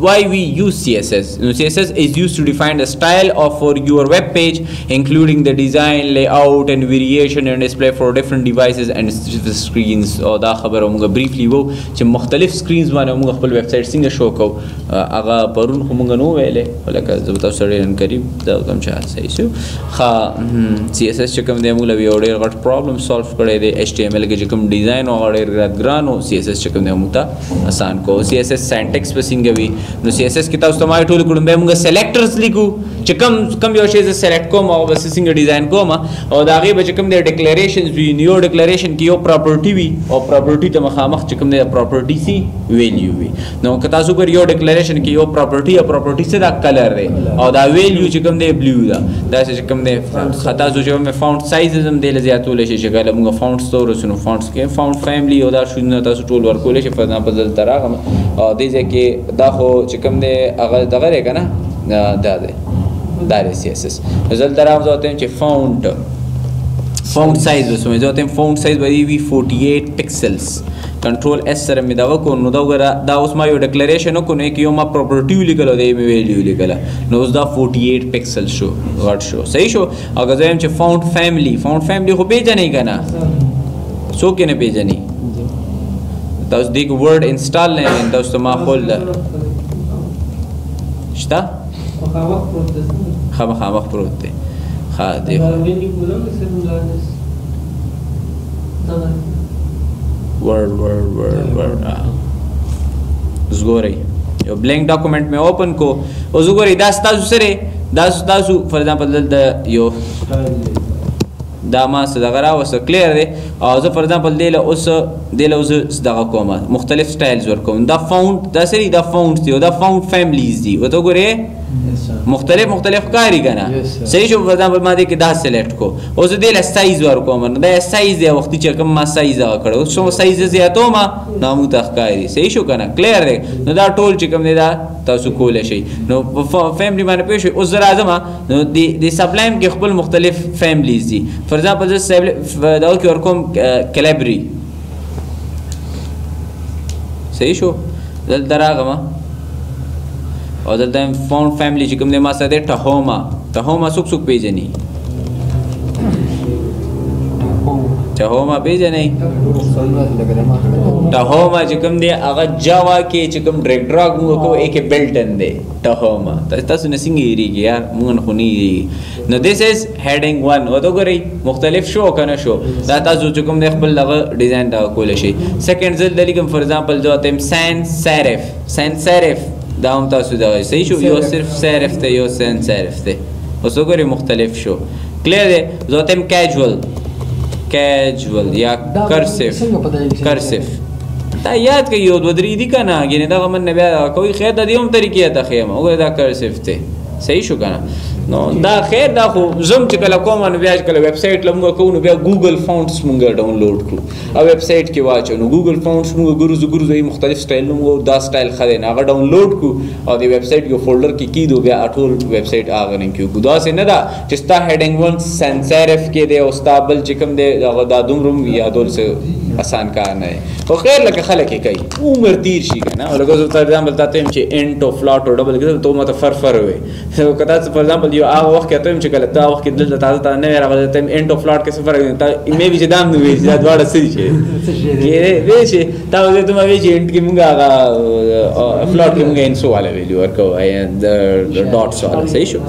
why we use CSS no, CSS is used to define the style of for your web page including the design layout and variation and display for different devices and screens او دا خبره موږ briefly وو چې مختلف screens باندې موږ خپل ویب سایټ څنګه شو کوو هغه پرون خو موږ نو ویلې ولکه زه به تاسو سره ډېر قریب دا کوم چې صحیح شو CSS چې کوم دی موږ له یو ډېر غټ پرابلم سالو کړی دی HTML کې چې کوم ډیزاین او ډېر ګران او CSS چې کوم دی موږ ته آسان کو CSS سینټیکس په څنګه وي نو CSS کې تاسو ته ما ټول کړم به موږ سلیکټرز لیکو چې کم یو شی زه سلیکټ کوم او بس څنګه ډیزاین کوم او دا غي به چې کوم د ډیکلیریشنز وی نیو ډیکلیریشن کې یو پراپرټي وي او پراپرټي ته مخامخ چې کوم د پراپرټي سی ویلیو وي نو که تاسو ګور یو ډیکلیریشن کې یو پراپرټي او پراپرټي څه دا کلر دی او دا ویلیو چې کوم دی بلو دا چې کوم دی خطا سو چې مې فونټ سایز هم دی زیاتول شي چې کله موږ فونټ ستورو سنو فونټس کې فونټ فیملی او دا شونه تاسو ټول ورکول شي په ځان په ځل تراغه او دې ځکه دا خو چې کوم دی هغه دغه لري کنه دا دی CSS زل درام زوتم چې فونټ سایز وسمه زوتم فونټ سایز به وي 48 پکسلز کنټرول اس سره مې دا وکړو نو دا وګوره دا اوس ما یو ډیکلیریشن وکړو نو کې یو ما پراپرټي لیکلو دی مې ویلیو لیکله نو اوس دا 48 پکسل شو غټ شو صحیح شو اگر زه هم چې فونټ فیملی خو پیژنې کنه څوک نه پیژنې تاسو دې ورډ انسټال نه تاسو ما خپل شته خامخ پروت دی ها دی ورډ زګوري یو بلینک ډاکومنٹ مې اوپن کو او زګوري دا تاسو سره تاسو فار ایگزامپل د یو دا ما څه دغه راوسته کلیر دی او زه فار ایگزامپل دی له اوس دغه کوم مختلف سټایلز ورکوم دا فونټ دا سری دا فونټ دی او دا فونټ فیملیز دی وته ګورئ مختلف کاری کنه صحیح شو فار ایگزامپل ما دې کې دا سلیکټ کو او زه دی له سایز ورکوم نو دا سایز دی وخت چې کوم ما سایز کړو سو سایز زیاتو ما نامو تخکاری صحیح شو کنه کلیر دی نو دا ټول چې کوم دی دا تاسو کولای شئ نو فیملی باندې پوه شئ اوس زه راځم نو د سبلایم کې خپل مختلف فیملیز دي فار ایگزامپل زه دا کې ورکوم کلیبري صحیح شو دلته راغم او دلته فونټ فیملی چې کوم دی ما سره دی ټهوما څوک پیژني ټهوما پیژنئ ټهوما چې کوم دی هغه جاوا کې چې کوم ډریګ ډراګ موږ کوو کې بلټن دی ټهوما تاسو نه څنګه یریږي یار موږ خو نه یریږي نو دیس از هیډینګ 1 وته ګورئ مختلف شو کنه شو دا تاسو چې کوم دی خپل دغه ډیزاین دا کولی شئ سیکنډ ځل دلیږم فار ایگزامپل جو ته سین سیرف دا هم تاسو دغه صحیح شو یو صرف سیرف ته یو سین سیرف ته اوس وګورئ مختلف شو کلیر دی زه ته کیجول یا کرسیف دا یاد کوي یو دو درې دي کنه یعنی دا من نه بیا کوئی خیر د دې هم طریقې ته خیم وګوره دا کرسیف ته صحیح شو کنه نو دا خیر دا خو زم چې کله کوم نو بیا کله ویب سټ لمغه کوو نو بیا ګوګل فونټس مونږ ډاونلوډ کړو او ویب سټ کې واچو نو ګوګل فونټس مونږ ګورو مختلف سټایل نو دا سټایل خره نه هغه ډاونلوډ کو او د ویب سټ یو فولډر کې کیدو بیا ټول ویب سټ هغه نه کیو دا څنګه دا چې ستا هیډینګ ون سنسرف کې دی او ستا بل چې کوم دی دا دومره یادول څه آسان کار نه خو خیر لکه خلک یې کوي عمر تیر شي که نه لکه زه فار ایگزامپل تا ته یم چې انټ او فلاټ او ډبل کېدل ته ماته فرفر وې که تاسو فار ایگزامپل یو هغه وخت کې ته یم چې کله ته هغه وخت کې دلته تازه ته نه وې راغلی ته انټ او فلاټ کې څه فرق دی مې بي چې دا هم نه وې چې دا دواړه څه دي چې کېدی شي تا وې ته وې چې انټ کې مونږ هغه فلاټ کې مونږ انسو والا ویلي ورکوو د ډاټس والا صحیح شو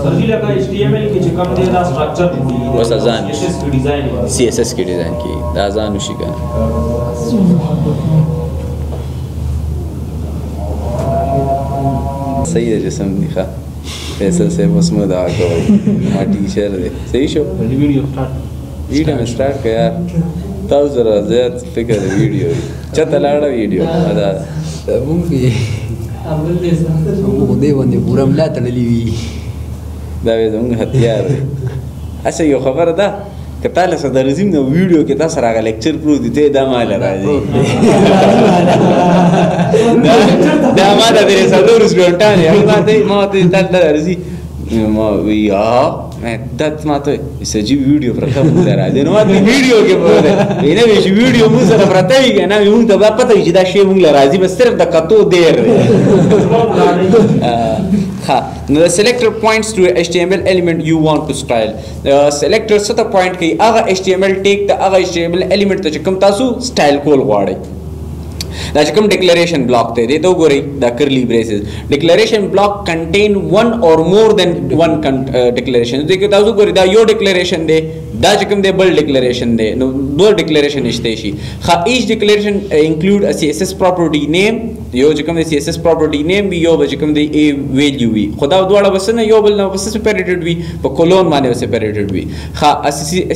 بس ځان CSS کې ډیزاین کې دا ځان وشي که صحیح دی جسم دی ښه فیصل صاحب اوس مو دعا کوئ ما ټیچر دی صحیح شو ویډیو مې سټارټ کړه یار تاسو سره زیات فکر دی ویډیو چته لاړه ویډیو دا مونږ یې دې باندې پوره ملا تړلې وي دا زموږ هتیار دی اچھا یو خبره ده که تاسو سره درځم نو ویډیو کې تاسو راغلی لیکچر پروت دی ته دا مال راځي دا ما د دې سره ورسګټان یا ما ته درځي ما ویا دا ما ته سجی ویډیو پر کوم راځي نو ما د ویډیو کې پروت دی نه وی ویډیو مو سره پرته وي کنه موږ ته پته وي چې دا شی موږ راځي بس صرف د کتو دیر Now the selector points to a HTML element you want to style. Selector څه ته point کوي هغه HTML tag ته هغه HTML element ته چې کوم تاسو style کول غواړئ دا چې کوم declaration block ته دی ته وګورئ دا curly braces declaration block contain one or more than one declaration دغه تاسو وګورئ دا یو declaration دی دا چې کوم دی بل declaration دی نو دوه declaration نشته شي each declaration include a CSS property name یو چې کوم دی CSS property name وي یو چې کوم دی a value وي خدا دواړه بس نه یو بل نه بس separated وي په colon باندې separated وي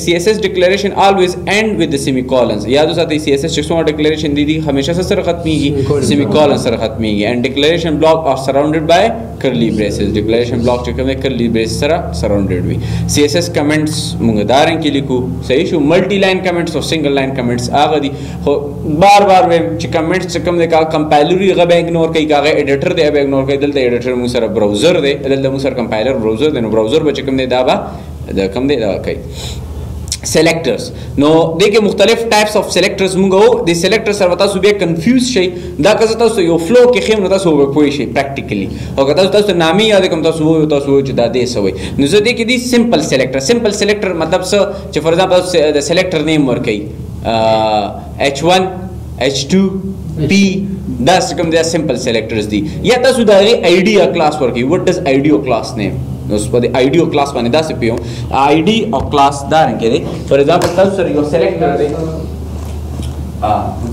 CSS declaration always end with the semicolons یاد وساتئ CSS چې څومره declaration دي همیشه سره ختميږي semicolon سره ختميږي and declaration block are surrounded by curly braces declaration block چې کوم دی curly braces سره surrounded وي CSS comments موږ دارن کې لیکو صحیح شو ملټي لاین کمنټس او سنگل لاین کمنټس هغه دي خو بار بار چې کمنټس چې کوم دی کا کمپایلر یې غو اګنور کوي کاغه ایډیټر دی به اګنور کوي دلته ایډیټر مو سره براوزر دی دلته مو سره کمپایلر براوزر دی نو براوزر به چې کوم دی دا به دا کوم دی دا کوي selectors نو دغه مختلف ټایپس اف selectors موږ وو د selectors سره تاسو به کنفیوز شئ دا که تاسو یو فلو کې خیم نو تاسو به پوه شئ پریکټیکلی او که تاسو نامي یاد کوم تاسو چې دا دې سوي نو زه دې کې دي سمپل selector مطلب څه چې فور ایگزامپل د selector نیم ورکړي H1 H2 P دا کوم دي سمپل selectors دي یا تاسو دا idea class ورکړي what does idea class name نو په دې idea class باندې دا څه پیو id او class دا رنګ دی فور ایگزامپل تاسو سره یو selector دی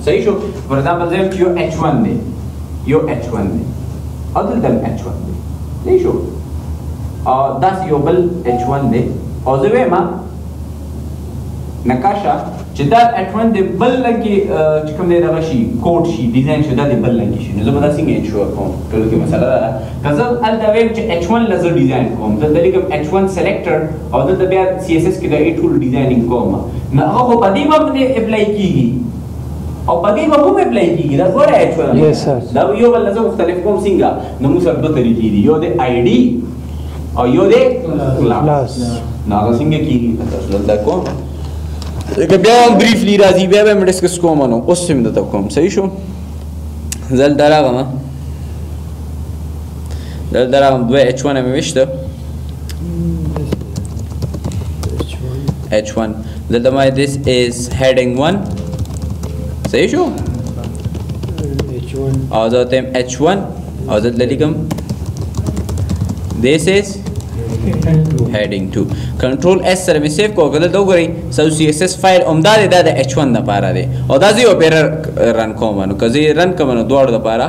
صحیح شو فور ایگزامپل زم یو H1 دی other than H1 دی صحیح شو دا یو بل H1 دی او زه وایم نقاشا چې دا H1 دی بل لګي چې کوم دی دا شي کوډ شي ډیزاین شي دا دی بل لګي شي نو زه به دا څنګه انشور کوم ټول کې مسله ده کزه ال دا ویم چې H1 لزر ډیزاین کوم دا لیکم H1 selector او دا بیا CSS کې دا ټول ډیزاینینګ کوم نو هغه په دې باندې اپلای کیږي او په دې باندې اپلای کیږي دا ګوره H1 دا یو بل لزر مختلف کوم څنګه نو موږ سره دوه طریقې دي یو د ID او یو د class نو هغه څنګه کیږي تاسو دا کوم که بیا هم بریفلی راځي بیا به مې ډسکس کوم نو اوس هم درته کوم صحیح شو دلته راغلم دوه H1 مې وشته H1 دلته ما this is heading 1 صحیح شو او دلته H1 او دلته لیکم this is heading 2 control s سره مې سیو کو غل دا وګورئ سو CSS فایل عمده ده د H1 لپاره ده او دا زه په رن کوم نو کزي رن کوم نو دوړ لپاره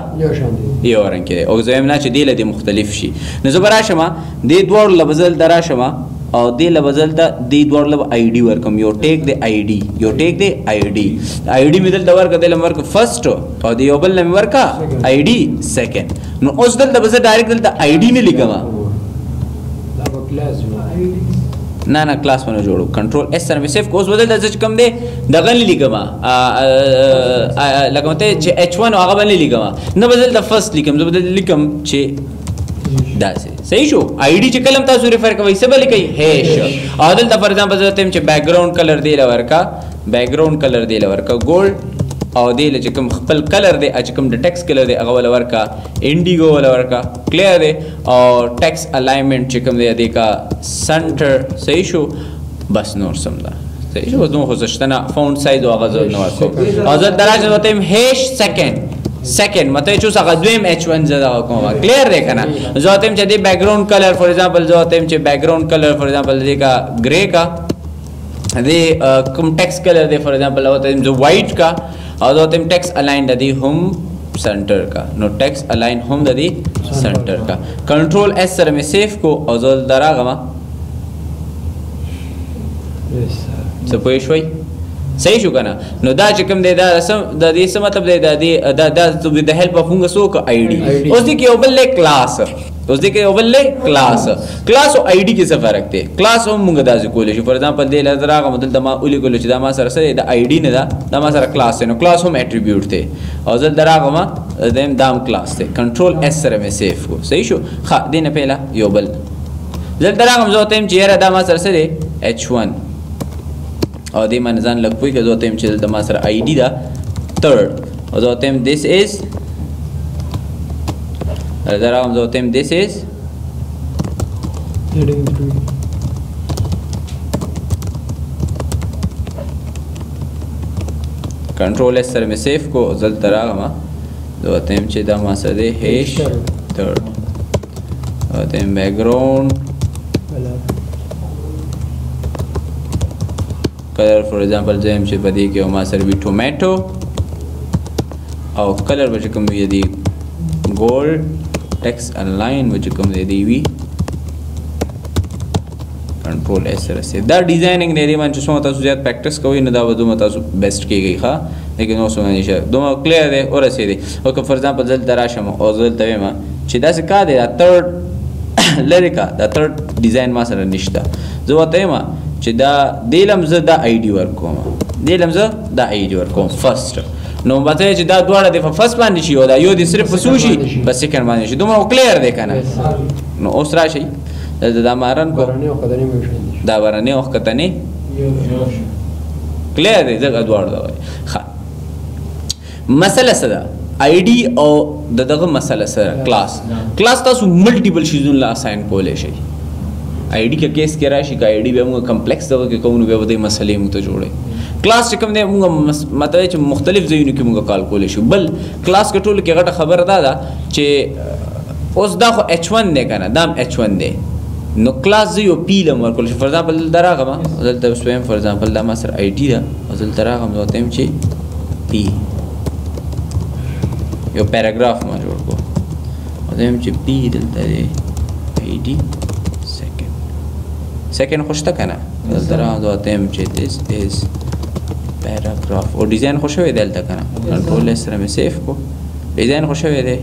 یو رن کړي او زه هم نه چې دی له مختلف شي نو زه براشم د دوړ لبزل دراشم او د لبزل د دوړ لب ID ورکم یو ټیک د ID مې دل د ورک د لمر فرست او د یو بل نمبر کا ID سیکنډ نو اوس دل د بز ډایرکټ دل د ID نه لیکم نه کلاس باندې جوړو کنټرول اس سره مې سیف کوس بدل د ځکه کم دی دغه نه لیکم لکه مته چې H1 هغه باندې لیکم نه بدل د فرست لیکم زه بدل لیکم چې دا صحیح شو ID چې کلم تاسو ریفر کوي څه بل کوي هیش او دلته فار ایگزامپل زه ته چې بیک ګراوند کلر دی لورکا ګولډ او دې له چې کوم خپل کلر دی چې کوم د ټیکس کلر دی هغه ولا ورکا انډیګو ولا ورکا کلیر دی او ټیکس الاینمنٹ چې کوم دی دې کا سنټر صحیح شو بس نور سم ده صحیح شو نو خو زشتنه فونت سایز او غزل نو ورکو او زه دراجه وته هیش سیکنډ مته چې څنګه دویم h1 زدا کوم کلیر دی کنه زه ته چې دی بیک ګراوند کلر فور ایگزامپل زه ته چې بیک ګراوند کلر فور ایگزامپل دی کا گرے کا دی کوم ټیکس کلر دی فور ایگزامپل او ته جو وائٹ کا او زه ته ټیکس الاین دی هم سنٹر کا نو ټیکس الاین هم دی سنٹر کا کنټرول اس سره می سیف کو او زه دراغه څه پوه شوي صحیح شو کنه نو دا چې کوم دی دا د دې څه مطلب دی دا د هیلپ اف موږ سو ک آی ډي اوس دې کې یو بل کلاس او آی ډي کې څه فرق دی کلاس هم موږ داسې کولی شو فور ایگزامپل دی لدراغه مدل د ما اولی کولو چې دا ما سره سره د آی ډي نه دا ما سره کلاس نو کلاس هم اټریبیوټ دی او زه دراغه ما دام کلاس دی کنټرول اس سره مې سیف کو صحیح شو ښه دې نه پهلا یو بل زه دراغه زه ته چې یاره دا ما سره سره h1 او دې من ځان لګ پوي که زه ته چې د ما سره آی ډي دا third او زه ته this is دراغه زه ته this is کنټرول اس سره مې سیف کو زل دراغه ما زه ته چې دا ما سره هیش third او ته بیک ګراوند کلر فور ایگزامپل زم چې بدی کې ما سره وی ټومیټو او کلر به کوم وی دی ګولډ ټیکس الاین به کوم دی وی کنټرول اس سره سي دا ډیزاینینګ نه دی من چې څو تاسو زیات پریکټس کوئ نه دا وځو تاسو بیسټ کیږي ښا لیکن اوس نه نشه دوه کلیر دی اور رسیدي او که فور ایگزامپل زل دراشم او زل ته ما چې دا څه کا دی دا تھرد لریکا دا تھرد ډیزاین ما سره نشته زه وته ما چې دا دیلم زه دا آی ډي ورکوم فرست نو مته چې دا دواړه د فرست باندې شي او دا یو د صرف وسوشي بس سیکنډ باندې شي دومره کلیر دی کنه نو اوس راشي دا مارن کو دا ورنه وخت کتنی کلیر دی دا دواړه دا ښه مسله څه ده آی ډي او دغه مسله سره کلاس تاسو ملټیپل شیزونه لا اساین کولای شئ آی ډي کې کیس کې راشي کا آی ډي به موږ کمپلیکس دغه کې کوو به د مسلې موږ ته جوړي کلاس چې کوم دی موږ مطلب چې مختلف ځایونو کې موږ کال کولای شو بل کلاس کې ټول کې غټه خبره ده چې اوس دا خو h1 دی کنه دا h1 دی نو کلاس یو پی لم ورکول شي فور ایگزامپل دراغه ما دلته سویم فور ایگزامپل دا ما سره آی ډي ده او دلته راغم نو تم چې پی یو پیراګراف ما جوړ کو او تم چې پی دلته دی آی ډي سیکنډ خوشته کنه دلته تم چې this is paragraph او ډیزاین خوشوي دلته کنه کنټرول سره مې سیف کو ډیزاین خوشوي دی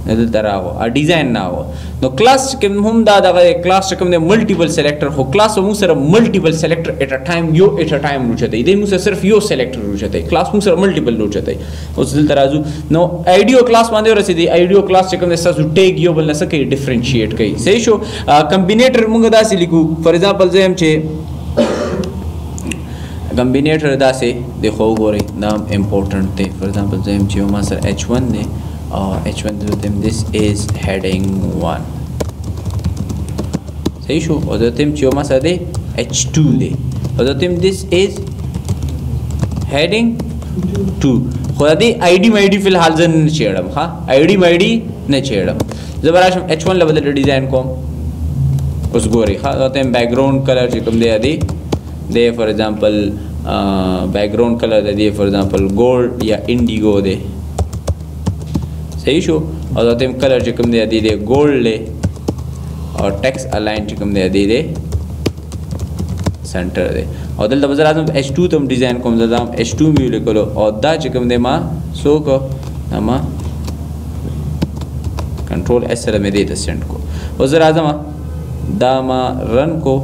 دلته راغو ا ډیزاین نه و نو کلاس کوم هم دا دغه کلاس کوم د ملټیپل سلیکټر خو کلاس مو سره ملټیپل سلیکټر اټ ا ټایم روچته دی مو صرف یو سلیکټر روچته کلاس مو سره ملټیپل روچته اوس دلته راځو نو ایډیو کلاس باندې ورسېدی ایډیو کلاس کوم د ساسو ټیګ یو بل نه سکه ډیفرنشیټ کوي صحیح شو کمبینیټر موږ داسې لیکو فور ایگزامپل زم چې کمبینیټر داسې د خو ګوري نام امپورټنٹ دی فور ایگزامپل زم چې ما سره h1 دی h1 to them this is heading 1 صحیح شو او د تم چې ما سره h2 دی او د تم this is heading 2 خو د آی ډي مې ډي فل حال ځن نه چېړم ها آی ډي مې ډي نه چېړم زبراشم h1 لیول ډیزاین کوم اوس ګوري ها د تم بیک ګراوند کلر چې کوم دی فور ایگزامپل بیک ګراوند کلر دی فور ایگزامپل ګولډ یا انډیګو دی صحیح شو او دته کلر چې کوم دی ګولډ له او ټیکس الاین چې کوم دی سنټر دی او دلته بزر اعظم h2 تم ډیزاین کوم زدم h2 می لیکلو او دا چې کوم دی ما سو کو ما کنټرول اس سره مې دې ته سند کو او زر اعظم دا ما رن کو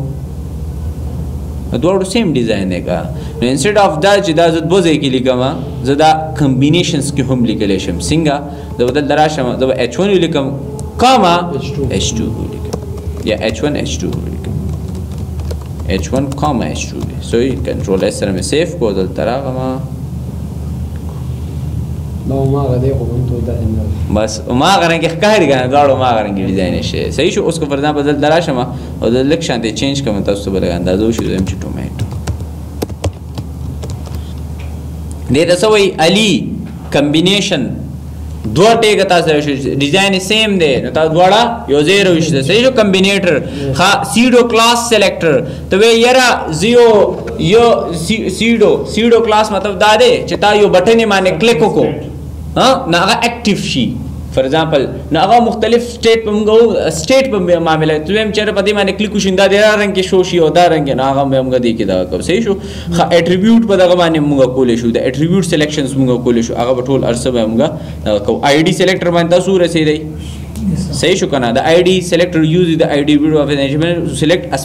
دوړو سیم ډیزاین دی کا نو انسټډ اف دا چې دا زد بوزي کې لیکم زدا کمبینیشنز کې هم لیکل شم څنګه د بدل دراشم د h1 لیکم کاما h2 لیکم یا h1 h2 لیکم h1 کاما h2 سو کنټرول اس سره مې سیف کو دل تراغما نو ما غدي خو انتو دا بس ما غران کې ښکاري کنه داړو ما غران کې ډیزاین شي صحیح شو. اوس کو فرضاً بدل دراشم او د لک شانته چینج کوم تاسو ته بل اندازو شو زم چې ټوماټو دې تاسو علی کمبینیشن دوه ټیګه تاسو شو ډیزاین سیم دی نو تاسو دواړه یو زیرو شته صحیح شو. کمبینیټر ها سیډو کلاس سلیکټر ته وی یرا زیو یو سیډو کلاس مطلب دا دی چې تا یو بټن باندې کلیک وکړو ها نه هغه اکټیو شي فار ایگزامپل نه هغه مختلف سټیټ په موږ سټیټ په معاملې ته هم چیرې په دې باندې کلیک وشیندا د رنګ کې شو شي او دا رنګ نه هغه موږ دې کې دا کوم صحیح شو. اټریبیوټ په دغه باندې موږ کولې شو د اټریبیوټ سلیکشنز موږ کولې شو هغه ټول ارسه به موږ کو آی ډي سلیکټر باندې تاسو رسیدای صحیح شو کنه. د آی ډي سلیکټر یوز د آی ډي ویډیو اف ان سلیکټ ا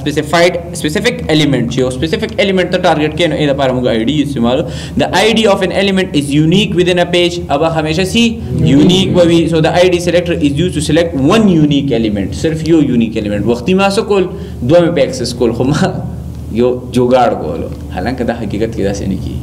سپیسیفیک الیمنٹ چې سپیسیفیک الیمنٹ ته ټارګټ کینو اې د لپاره موږ آی ډي استعمال د آی ډي اف ان الیمنٹ از یونیک ود ان ا پیج اب همیشه سی یونیک وي. سو د آی ډي سلیکټر از یوز ټو سلیکټ ون یونیک الیمنٹ صرف یو یونیک الیمنٹ وختي ما سکول دوه په ایکسس کول خو ما یو جوګاړ کولو حالانکه د حقیقت کې داسې نه کی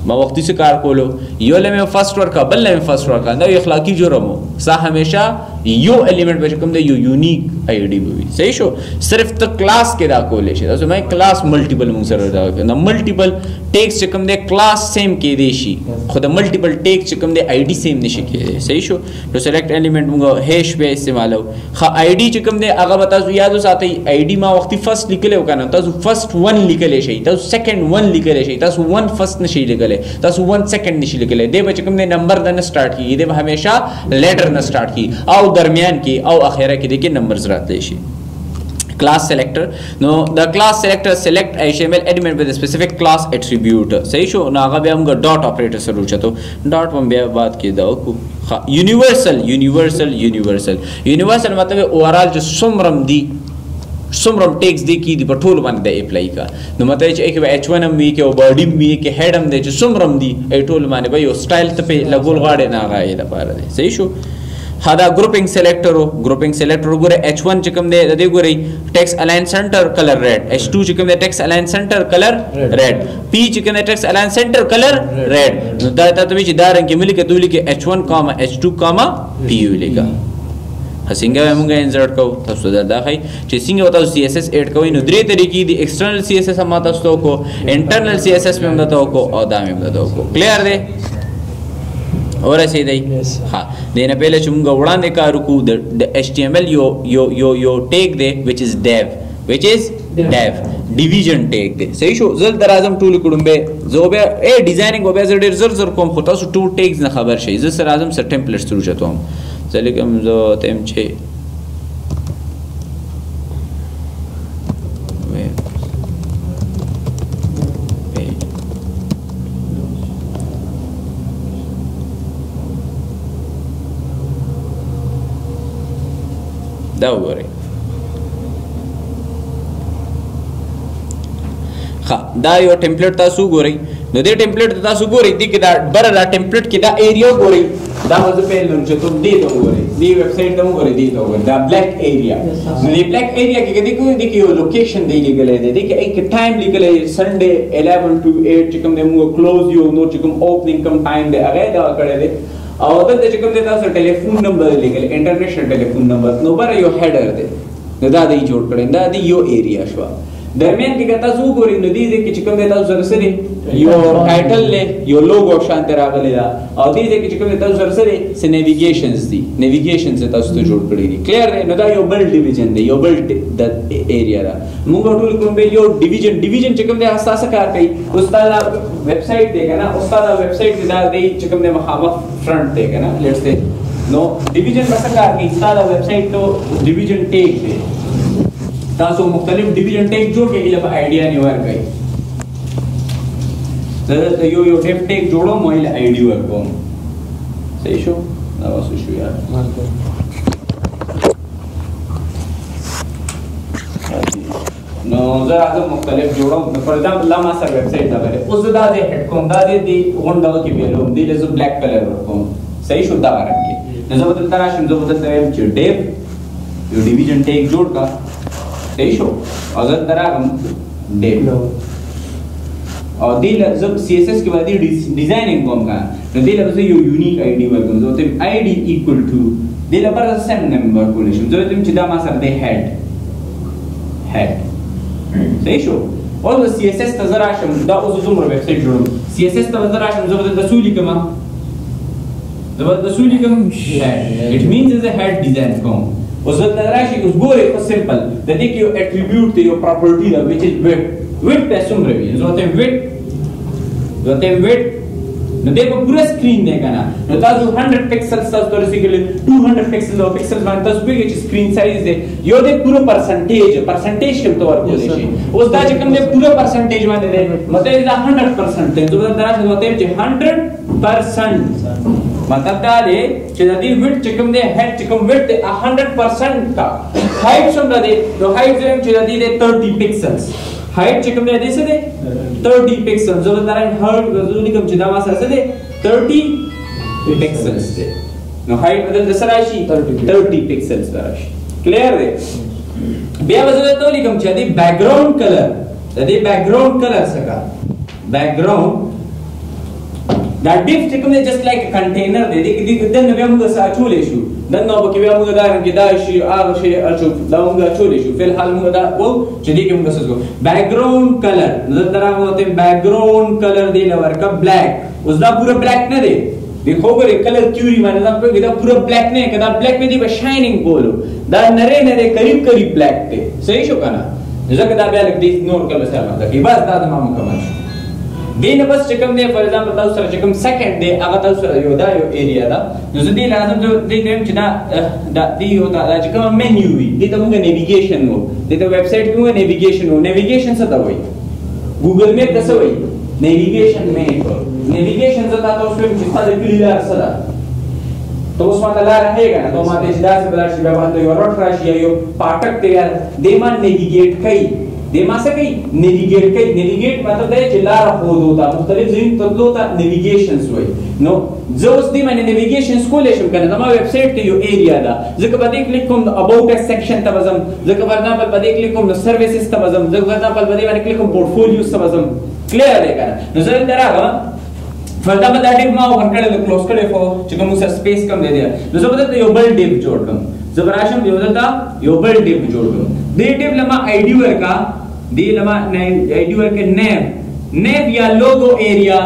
ما وختي سے کار کولو یو لمه فرست ورکا بل لمه فرست ورکا دا اخلاقی جرم سا همیشه یو الیمنٹ به کوم د یو یونیک آی ډی وي صحیح شو. صرف ته کلاس کې دا کولې شي تاسو مې کلاس ملټیپل موږ سره دا کنه ملټیپل ټیکس چې کوم د کلاس سیم کې دی شي خو د ملټیپل ټیکس چې کوم د آی ډی سیم نشي کېږي صحیح شو. نو سلیکټ الیمنٹ موږ هیش به استعمالو خا آی ډی چې کوم د هغه تاسو یاد وساتئ آی ډی ما وختي فرست لیکلو کنه تاسو فرست 1 لیکلې شي تاسو سیکنډ 1 لیکلې شي تاسو 1 فرست نشي لیکلې تاسو 1 سیکنډ نشي لیکلې دی به چې کوم د نمبر د نه سٹارټ کیږي دی به همیشه لیټر نه سٹارټ کی او درمیان کې او اخره کې د کې نمبرز راتلی شي. class selector no the class selector select HTML element with a specific class attribute صحیح شو. نو هغه بیا موږ ډاٹ اپریټر سره وچتو ډاٹ هم بیا بات کې دا کو یونیورسل مطلب اوورال جو سمرم دی سمرم ټیکس دی کی دی په ټول باندې د اپلای کا نو مطلب چې یک H1 هم وی کې او باډي هم وی کې هډ هم دی چې سمرم دی ای ټول باندې به یو سټایل ته په لګول غاړه نه راځي د پاره دی صحیح شو. هدا grouping selector ګوره H1 چې کوم دی د دې ګوري text align center color red H2 چې کوم دی text align center color red P چې کوم دی text align center color red نو دا ته چې دا رنګ کې ملي کې دوی کې H1, H2, P ولیکا څنګه موږ انسرټ کوو تاسو دا خای چې څنګه تاسو CSS اډ کوئ نو درې طریقې دي external CSS هم تاسو کو internal CSS هم تاسو کو او دا هم تاسو کو کلیر دی اور ایسے دی ها دینه پہلے چې موږ وړاندې کار وکړو د HTML یو ټیګ دی which is dev ډیویژن ټیګ دی صحیح شو. زل درازم ټول کډم به زو به ا ډیزاینینګ او به ډیر زر کوم خو تاسو ټو ټیګز نه خبر شي زل سره اعظم سر ټمپلیټ شروع چتوم ځکه زه تم چې دا وګورئ دا یو ټمپلیټ تاسو ګورئ نو دې ټمپلیټ تاسو ګورئ دې کې دا بر دا ټمپلیټ کې دا ایریا ګورئ دا مزه په لون چې ته دې ته وګورئ دې ویب سټ ته وګورئ دې ته وګورئ دا بلیک ایریا نو دې بلیک ایریا کې دې کې یو لوکیشن دی لګلې دې کې یک ټایم لګلې سنډے 11 to 8 چې کوم دې موږ کلوز یو نو چې کوم اوپننګ کوم ټایم دې هغه دا کړی دی او دلته چې کوم دې تاسو ټلیفون نمبر لیکل انټرنیشنل ټلیفون نمبر نو بر یو هډر دی نو دا دې جوړ کړی دا دې یو ایریا شو درمیان کې تاسو وګورئ نو دې کې چې کوم دې تاسو سره یو ټایټل له یو لوګو شانته راغلی دا او دې کې چې کوم دې تاسو سره س نیویګیشنز دي نیویګیشنز تاسو ته جوړ کړی دي کلیر نو دا یو بل ډیویژن دی یو بل د ایریا دا موږ ټول کوم به یو ډیویژن چې کوم دې حساسه کار کوي استاد ویب سټ دی کنه استاد ویب سټ دا دې چې کوم دې مخامخ فرنٹ دی کنه لیټس سے نو ډیویژن څه کار کوي استاد ویب سټ ته ډیویژن ټیګ دی تاسو مختلف ډیویژن ټیګ جوړ کې اله آیډیا نه ورکړي زه یو ډیف ټیګ جوړوم او اله آیډیا ورکوم صحیح شو دا واسو شو یار نو زه راځم مختلف جوړوم فار ایگزامپل لا ما سره ویب سټ دا غره اوس دا دې هډ کوم دا دې غونډه کې ویلوم دې له بلیک کلر ورکوم صحیح شو دا ورکړي نو زه بدل تراشم زه بدل تایم چې ډیف یو ډیویژن ټیګ جوړ کا صحیح شو اگر دراغم ډیو او دې زب CSS کې باندې ډیزاینینګ کوم کا نو دې لپاره یو یونیک آی ډي ورکوم زه ورته آی ډي ایکول ټو دې لپاره سم نیم ورکولی شم زه ورته چې دا ما سره دی هیډ صحیح شو اوس به سی ایس ایس ته زه راشم دا اوس دومره ویب سایټ جوړوم سی ایس ایس ته به زه راشم زه به دلته څه ولیکم زه به دلته څه ولیکم هیډ اټ مینز زه هیډ ډیزاین کوم اوس دلته راشي اوس ګورئ خو سمپل د دې کې یو اټریبیوټ دی یو پراپرټي ده وچ از ویډ ته څومره وي زه ورته ویډ نو دې په پوره سکرین دی کنه نو تاسو 100 پکسلز تاسو ته رسیدلی 200 پکسلز او پکسلز باندې تاسو وګورئ چې سکرین سایز دی یو د پوره پرسنټیج کوم تور کولی شي اوس دا چې کوم دی پوره پرسنټیج باندې دی مطلب دا 100% دی زه درته مطلب چې 100% مطلب دا دی چې د دې ویډ چې کوم دی هیډ چې کوم ویډ دی 100% کا هایټ څومره دی نو هایټ چې د دې 30 پکسلز هایټ چې کوم دی دې څه دی 30 پکسل زه درته هایټ وزولې کوم چې دا ما سره څه دی 30 پکسلز دی نو هایټ بدل د سره شي 30 پکسلز راشي کلیر دی بیا وزولې ته لیکم چې دې بیک ګراوند کلر د دې بیک ګراوند کلر څه بیک ګراوند دا ډیف چې کوم دی جست لایک ا کنټینر دی دې دنه بیا موږ ساتولې شو دنه به کې بیا موږ دا رنګ دا شي هغه شي اچو دا موږ چولې شو فل حال موږ دا وو چې دې کې موږ څه کو بیک ګراوند کلر زه درته وته بیک ګراوند کلر دی لور کا بلیک اوس دا پورا بلیک نه دی دیکھو ګره کلر تھیوري باندې دا په دا پورا بلیک نه کدا بلیک نه دی به شاینینګ بولو دا نره قریب بلیک دی صحیح شو کنه ځکه دا بیا لګ دې نور کلر سره دا بس دا د ما مکمل شو دینه بس چې کوم دی فار ایگزامپل تاسو سره چې کوم سیکنډ دی هغه تاسو سره یو ایریا دا نو زه دې لازم دې ټیم چې دا دی یو دا چې کوم منیو وي دې ته موږ نیویګیشن وو دې ته ویب سټ کې موږ نیویګیشن وو نیویګیشن څه دا وایي ګوګل میپ څه وایي نیویګیشن نیویګیشن څه دا تاسو چې تاسو کلی لار سره تو اوس ماته لار هیګا نو ماته چې داسې بلار شي به باندې یو روټ راشي یو پاټک دی دې ما نیویګیټ کوي دې ما څه کوي نیویګیټ مطلب دی چې لار خودو ته مختلف ځین تلو ته نیویګیشنز وایي نو زه اوس دې باندې نیویګیشنز کولی شم کنه زما ویب سایټ کې یو ایریا ده ځکه په دې کلیک کوم اباوټ اس سیکشن ته وځم ځکه فار ایگزامپل په دې کلیک کوم نو سرویسز ته وځم ځکه فار ایگزامپل په دې باندې کلیک کوم پورټفولیوز ته وځم کلیر دی کنه نو زه دراغه فردا به دا ډیو ما ورکړل کلوز کړی خو چې کوم سر سپیس کم دی نو زه به یو بل ډیو جوړ کوم زه براشم یو بل ډیو جوړ کوم دې ډیو لما آی ډي ورکا دی لما آی ډي ورکا نیو یا لوگو ایریا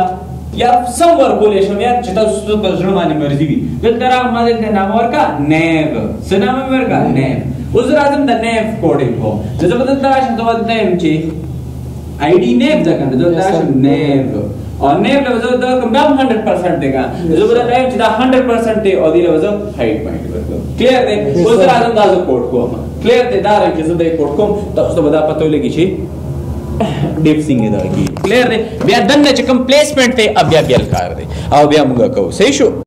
یا سم ورکولی شم یا چې تاسو په زړه باندې مرضی وي دلته را ما دلته نام ورکا نیو څه نام ورکا نیو اوس راځم د نیو کوډینګ کو زه به دلته راشم ته ودته يم چې آی ډي نیو دا کنه دلته راشم نیو اور نیو له وځو دا کوم 100% دی کا زه به دا چې دا 100% دی او دی له وځو هایټ پوینټ ورکو کلیر دی اوس راځم دا زه کوډ کوم کلیر دی دا راځي زه دا کوډ کوم تاسو ته دا پته ولګي چې ډیپ سینګ دا کی کلیر دی بیا دنه چې کوم پلیسمنٹ ته بیا کار دی او بیا موږ کوو صحیح شو